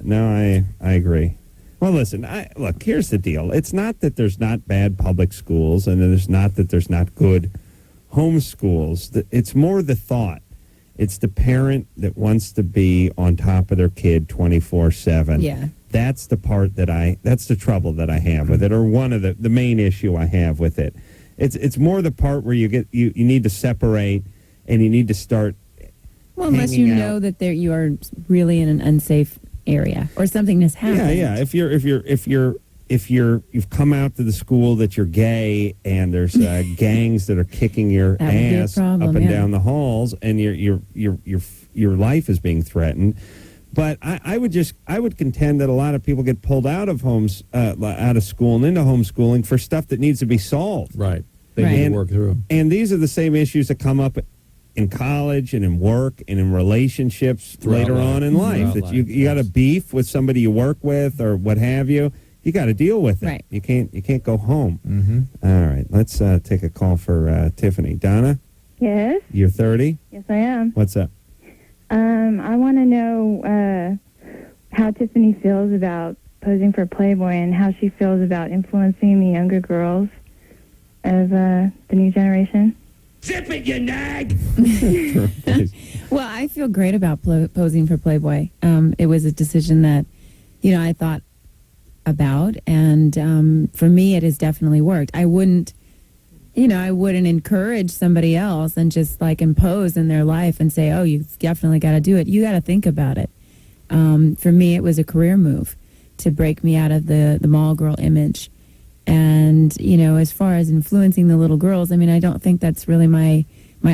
No, I agree. Well, listen, look, here's the deal. It's not that there's not bad public schools, and there's not that there's not good homeschools. It's more the thought. It's the parent that wants to be on top of their kid 24/7. Yeah. That's the part that's the trouble that I have with it, or one of the main issue I have with it. It's more the part where you need to separate, and you need to start. Well, unless you know that you are really in an unsafe area or something has happened. Yeah. If you've come out to the school that you're gay, and there's gangs that are kicking your ass up and down the halls, and your life is being threatened. But I would contend that a lot of people get pulled out of out of school and into homeschooling for stuff that needs to be solved. Right. They need to work through. And these are the same issues that come up in college and in work and in relationships later on in life. That you got a beef with somebody you work with or what have you. You got to deal with it. Right. You can't go home. Mm-hmm. All right. Let's take a call for Tiffany. Donna? Yes? You're 30? Yes, I am. What's up? I want to know how Tiffany feels about posing for Playboy and how she feels about influencing the younger girls of the new generation. Zip it, you nag! Well, I feel great about posing for Playboy. It was a decision that, I thought about, and for me, it has definitely worked. I wouldn't encourage somebody else and just like impose in their life and say, oh, you definitely got to do it. You got to think about it. For me, it was a career move to break me out of the mall girl image. And, as far as influencing the little girls, I don't think that's really my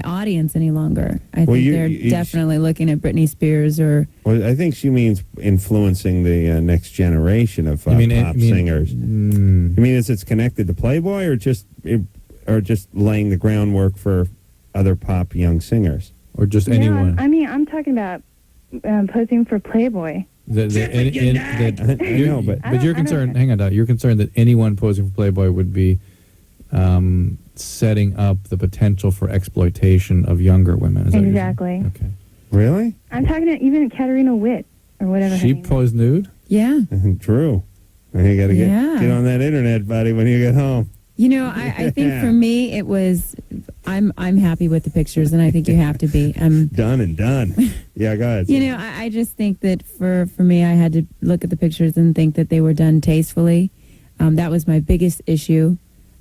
audience any longer. I think they're definitely looking at Britney Spears or... Well, I think she means influencing the next generation of pop singers. You mean it's connected to Playboy or just laying the groundwork for other pop young singers? Or just anyone? I'm talking about posing for Playboy. But you're concerned. Hang on, Dot. You're concerned that anyone posing for Playboy would be setting up the potential for exploitation of younger women. Is exactly. That okay. Really? I'm talking to even Katarina Witt or whatever. She posed nude. Yeah. True. You got to get on that internet, buddy, when you get home. You know, I think for me it was, I'm happy with the pictures, and I think you have to be. Done and done. Yeah, go ahead. You know, I just think that for me, I had to look at the pictures and think that they were done tastefully. That was my biggest issue.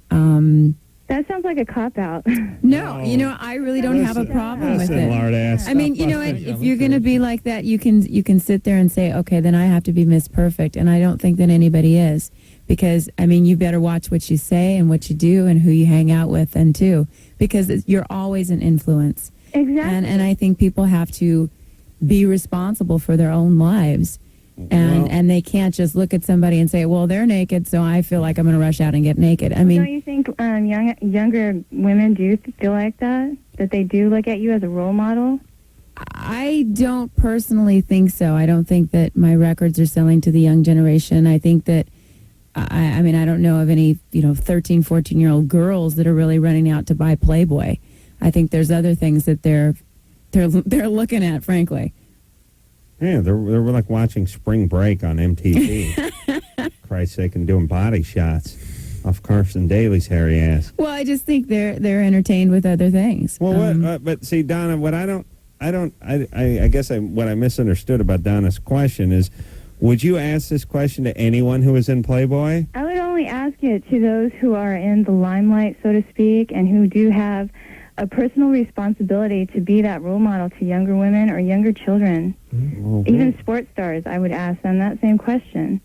That sounds like a cop-out. No, you know, I really don't have a problem with it. I mean, you know what? If you're going to be like that, you can sit there and say, okay, then I have to be Miss Perfect, and I don't think that anybody is. Because, I mean, you better watch what you say and what you do and who you hang out with, and too. Because you're always an influence. Exactly. And I think people have to be responsible for their own lives. And they can't just look at somebody and say, well, they're naked, so I feel like I'm going to rush out and get naked. I mean, don't you think younger women do feel like that? That they do look at you as a role model? I don't personally think so. I don't think that my records are selling to the young generation. I think that, I mean, I don't know of any, 13, 14-year-old girls that are really running out to buy Playboy. I think there's other things that they're looking at, frankly. Yeah, they were like watching Spring Break on MTV. Christ's sake, and doing body shots off Carson Daly's hairy ass. Well, I just think they're entertained with other things. Well, but see, Donna, what I guess what I misunderstood about Donna's question is, would you ask this question to anyone who is in Playboy? I would only ask it to those who are in the limelight, so to speak, and who do have a personal responsibility to be that role model to younger women or younger children. Mm-hmm. Even sports stars, I would ask them that same question.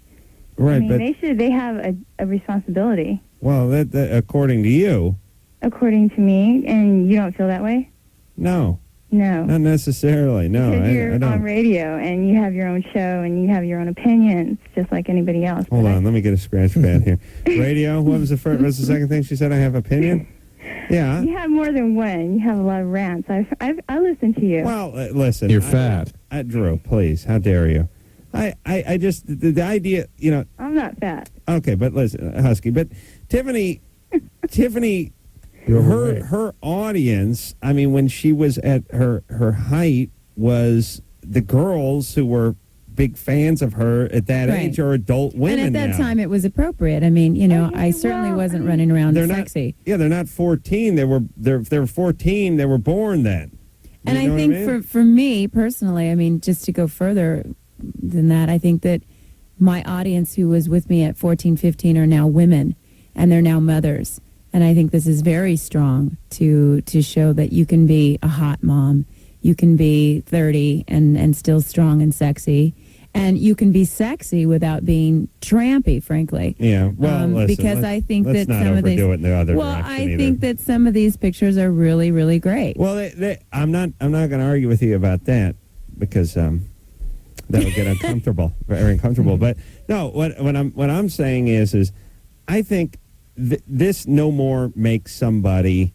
Right, I mean, they have a responsibility. Well, that according to you. According to me, and you don't feel that way? No. No. Not necessarily, no. Because you're I don't. on radio, and you have your own show, and you have your own opinions, just like anybody else. Hold on, let me get a scratch pad here. Radio, what was the second thing she said? I have opinion? Yeah. You have more than one. You have a lot of rants. I listen to you. Well, listen. You're fat. Drew, please, how dare you? I just, the idea, I'm not fat. Okay, but listen, Husky, but Tiffany, her audience, I mean, when she was at her height, was the girls who were big fans of her at that age are adult women. And at that time, it was appropriate. I mean, I certainly wasn't running around sexy. They're not 14. They were 14. They were born then. And I think for me personally, I mean, just to go further than that, I think that my audience who was with me at 14, 15 are now women, and they're now mothers. And I think this is very strong to show that you can be a hot mom, you can be 30 and still strong and sexy, and you can be sexy without being trampy, frankly. Yeah, well, because I think that some of these. It in the other I think that some of these pictures are really, really great. Well, I'm not going to argue with you about that because that'll get uncomfortable, very uncomfortable. But no, what I'm saying is I think this no more makes somebody.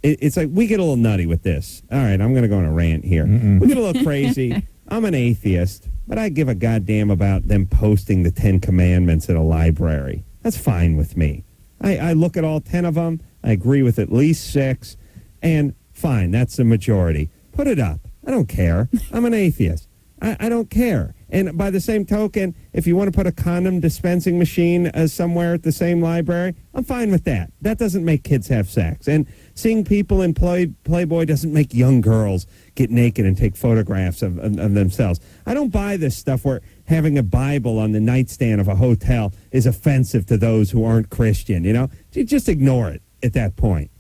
It's like we get a little nutty with this. All right, I'm going to go on a rant here. We get a little crazy. I'm an atheist, but I give a goddamn about them posting the 10 Commandments at a library. That's fine with me. I look at all 10 of them. I agree with at least 6, and fine, that's the majority. Put it up. I don't care. I'm an atheist. I don't care. And by the same token, if you want to put a condom dispensing machine somewhere at the same library, I'm fine with that. That doesn't make kids have sex. And seeing people in Playboy doesn't make young girls get naked and take photographs of themselves. I don't buy this stuff where having a Bible on the nightstand of a hotel is offensive to those who aren't Christian, You just ignore it at that point.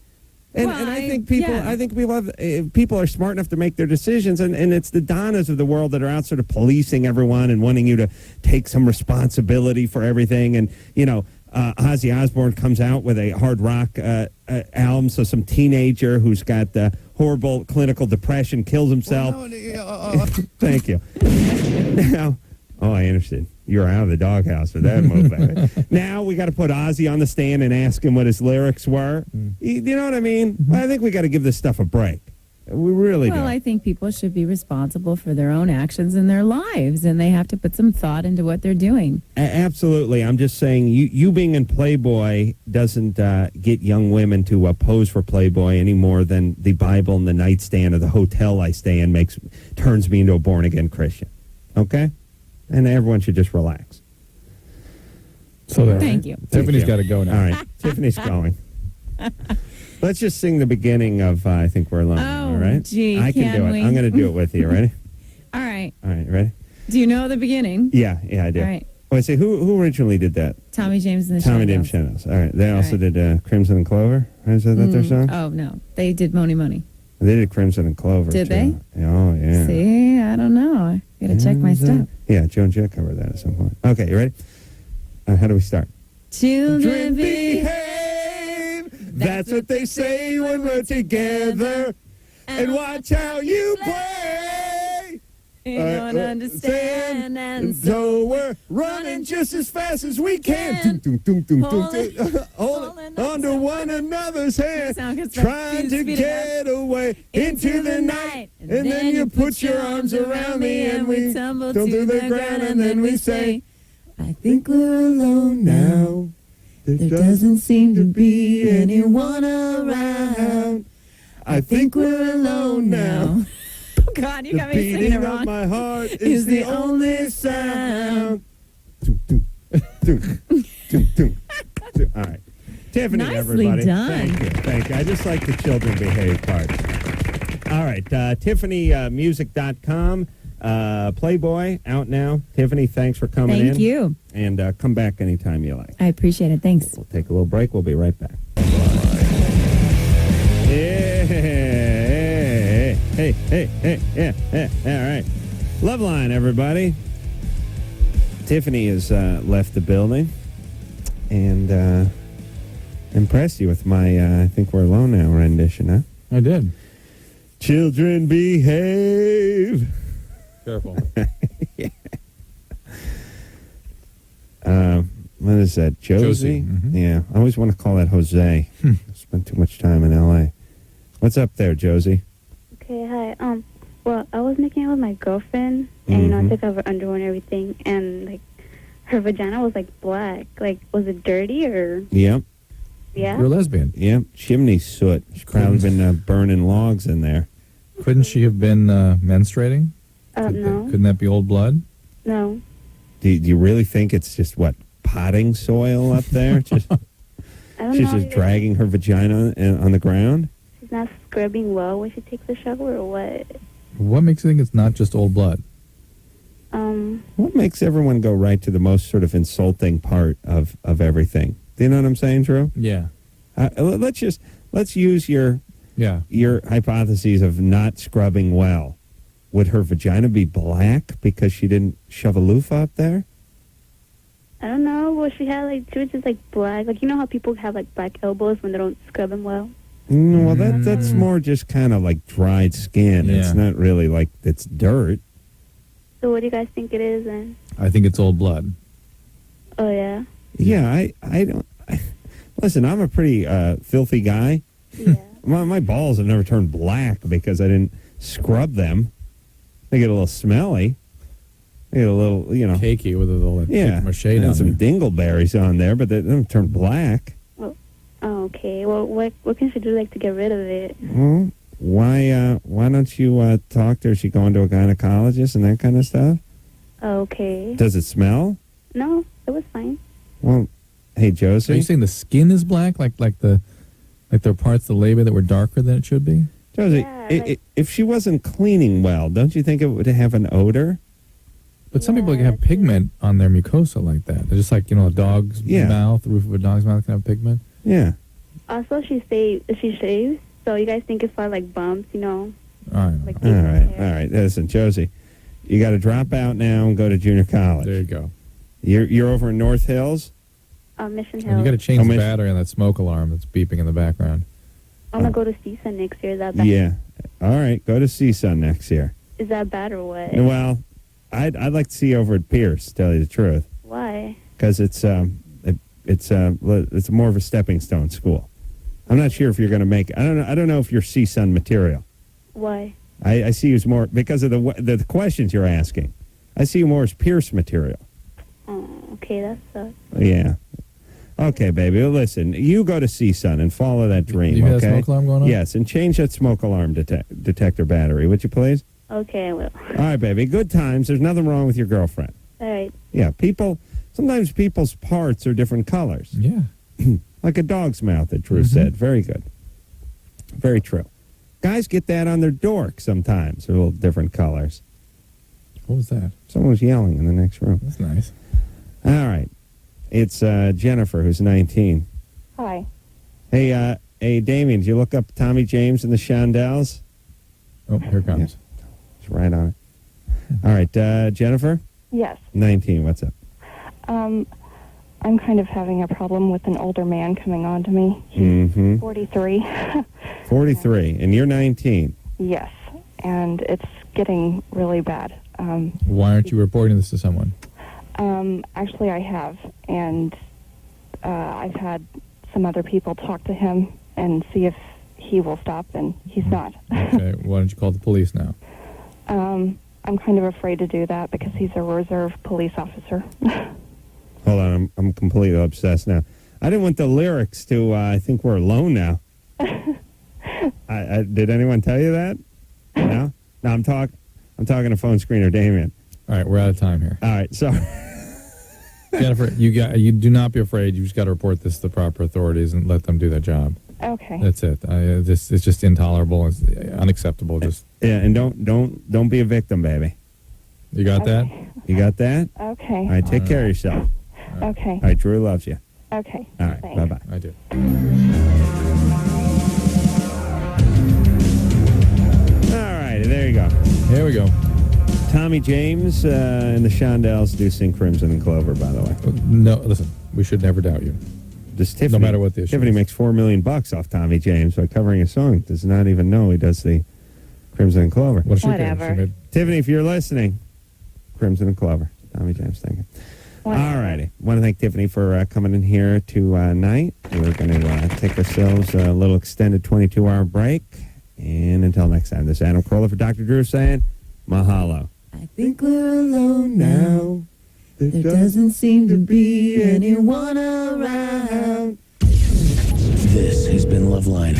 And I think people are smart enough to make their decisions, and it's the Donnas of the world that are out sort of policing everyone and wanting you to take some responsibility for everything. And, Ozzy Osbourne comes out with a hard rock album, so some teenager who's got horrible clinical depression kills himself. Thank you. Now, I understand. You're out of the doghouse for that move, baby. Now we got to put Ozzy on the stand and ask him what his lyrics were. You know what I mean? I think we got to give this stuff a break. We really do. Well, I think people should be responsible for their own actions in their lives, and they have to put some thought into what they're doing. Absolutely. I'm just saying you being in Playboy doesn't get young women to pose for Playboy any more than the Bible and the nightstand of the hotel I stay in turns me into a born-again Christian. Okay? And everyone should just relax. So there. Thank you. Tiffany's got to go now. All right. Tiffany's going. Let's just sing the beginning of I Think We're Alone. Oh, all right? gee, I can can do it. we? I'm going to do it with you. Ready? All right. All right. Ready? Do you know the beginning? Yeah, I do. All right. Oh, I say, who originally did that? Tommy James and the Tommy Shadows. James Shadows. All right. They All also right. did Crimson and Clover. Is that their song? Oh, no. They did Money Money. They did Crimson and Clover. Did too. Oh, yeah. See? I don't know. I got to check my stuff. Yeah, Joe and Jett covered that at some point. Okay, you ready? How do we start? Children behave. That's what they say when we're together. And watch how you play. You don't understand. And so we're running just as fast as we can. Holding onto one another's hand. Trying to get away into the night. And then you put your arms around me and we tumble to the ground. And then we say, I think we're alone now. There doesn't seem to be anyone around. I think we're alone now. Oh, God, you got me singing it wrong. Of my heart is the only sound. All right. Tiffany, Nicely everybody. done. Thank you. I just like the children behave part. All right. TiffanyMusic.com. Playboy out now. Tiffany, thanks for coming in. Thank you. And come back anytime you like. I appreciate it. Thanks. We'll take a little break. We'll be right back. Hey. All right. Loveline, everybody. Tiffany has left the building and impressed you with my I Think We're Alone Now rendition, huh? I did. Children behave. Careful. Yeah. What is that? Josie? Mm-hmm. Yeah. I always want to call that Jose. Spent too much time in L.A. What's up there, Josie? Okay, hi. Well, I was making out with my girlfriend, and, I took off her underwear and everything, and, like, her vagina was, like, black. Like, was it dirty, or? Yep. Yeah? You're a lesbian. Yep. Chimney soot. She's probably been burning logs in there. Couldn't she have been menstruating? No. Couldn't that be old blood? No. Do you really think it's just, potting soil up there? Just, I don't she's know. just dragging her vagina on the ground? She's not scrubbing well when she takes a shower, or what? What makes you think it's not just old blood? What makes everyone go right to the most sort of insulting part of everything? Do you know what I'm saying, Drew? Yeah. Let's use your hypotheses of not scrubbing well. Would her vagina be black because she didn't shove a loofah up there? I don't know. Well, she was just, like, black. Like, you know how people have, like, black elbows when they don't scrub them well? Well, that's more just kind of like dried skin. It's not really like it's dirt. So what do you guys think it is, then? I think it's old blood. Oh, yeah? Yeah, I don't... listen, I'm a pretty filthy guy. Yeah. My balls have never turned black because I didn't scrub them. They get a little smelly. They get a little, cakey with all that mache down some there. dingleberries on there, but they don't turn black. Oh, okay. Well, what can she do, like, to get rid of it? Well, why don't you talk to her? Is she going to a gynecologist and that kind of stuff? Okay. Does it smell? No, it was fine. Well, hey, Josie. Are you saying the skin is black, like there are parts of the labia that were darker than it should be? Josie, if she wasn't cleaning well, don't you think it would have an odor? But some people have pigment on their mucosa like that. They're just like, a dog's mouth, the roof of a dog's mouth can have pigment. Yeah. Also, she shaves, so you guys think it's probably like bumps, All right. All right. Listen, Josie, you got to drop out now and go to junior college. There you go. You're over in North Hills? Mission And Hill. you got to change the battery on that smoke alarm that's beeping in the background. I'm going to go to CSUN next year. Is that bad? Yeah. All right. Go to CSUN next year. Is that bad or what? Well, I'd like to see you over at Pierce, to tell you the truth. Why? Because it's more of a stepping stone school. I'm not sure if you're going to make it. I don't know if you're CSUN material. Why? I see you as more because of the questions you're asking. I see you more as Pierce material. Oh, okay, that sucks. Yeah. Okay, baby. Well, listen, you go to CSUN and follow that dream. You hear okay? that smoke alarm going on? Yes, and change that smoke alarm detector battery, would you please? Okay, I will. All right, baby. Good times. There's nothing wrong with your girlfriend. All Yeah, sometimes people's parts are different colors. Yeah. Like a dog's mouth, that Drew said. Very good. Very true. Guys get that on their dork sometimes. They're a little different colors. What was that? Someone was yelling in the next room. That's nice. All right. It's Jennifer, who's 19. Hi. Hey, Damien, did you look up Tommy James and the Shondells? Oh, here it comes. Yeah. It's right on it. All right, Jennifer? Yes. 19, what's up? I'm kind of having a problem with an older man coming on to me. He's 43. 43, and you're 19. Yes, and it's getting really bad. Why aren't you reporting this to someone? Actually, I have, and I've had some other people talk to him and see if he will stop, and he's not. Okay, why don't you call the police now? I'm kind of afraid to do that because he's a reserve police officer. Hold on, I'm completely obsessed now. I didn't want the lyrics to I Think We're Alone Now. Did anyone tell you that? No? No, I'm talking to phone screener Damien. All right, we're out of time here. All right, sorry. Jennifer, you do not be afraid. You just got to report this to the proper authorities and let them do their job. Okay. That's it. It's just intolerable. It's unacceptable. Just yeah, and don't be a victim, baby. You got that? You got that? Okay. All right, take care of yourself. Okay. All right, Drew loves you. Okay. All right, Thanks. bye-bye. I do. All right, there you go. Here we go. Tommy James and the Shondells do sing Crimson and Clover, by the way. No, listen, we should never doubt you. Tiffany, no matter what the issue Tiffany makes $4 million off Tommy James by covering a song. Does not even know he does the Crimson and Clover. Whatever. Tiffany, if you're listening, Crimson and Clover. Tommy James, thank you. All righty. Want to thank Tiffany for coming in here tonight. We're going to take ourselves a little extended 22-hour break. And until next time, this is Adam Carolla for Dr. Drew saying, mahalo. I think we're alone now. There doesn't seem to be anyone around. This has been Loveline.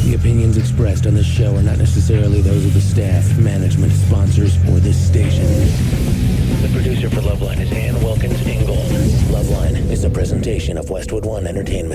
The opinions expressed on this show are not necessarily those of the staff, management, sponsors, or this station. The producer for Loveline is Ann Wilkins Ingold. Loveline is a presentation of Westwood One Entertainment.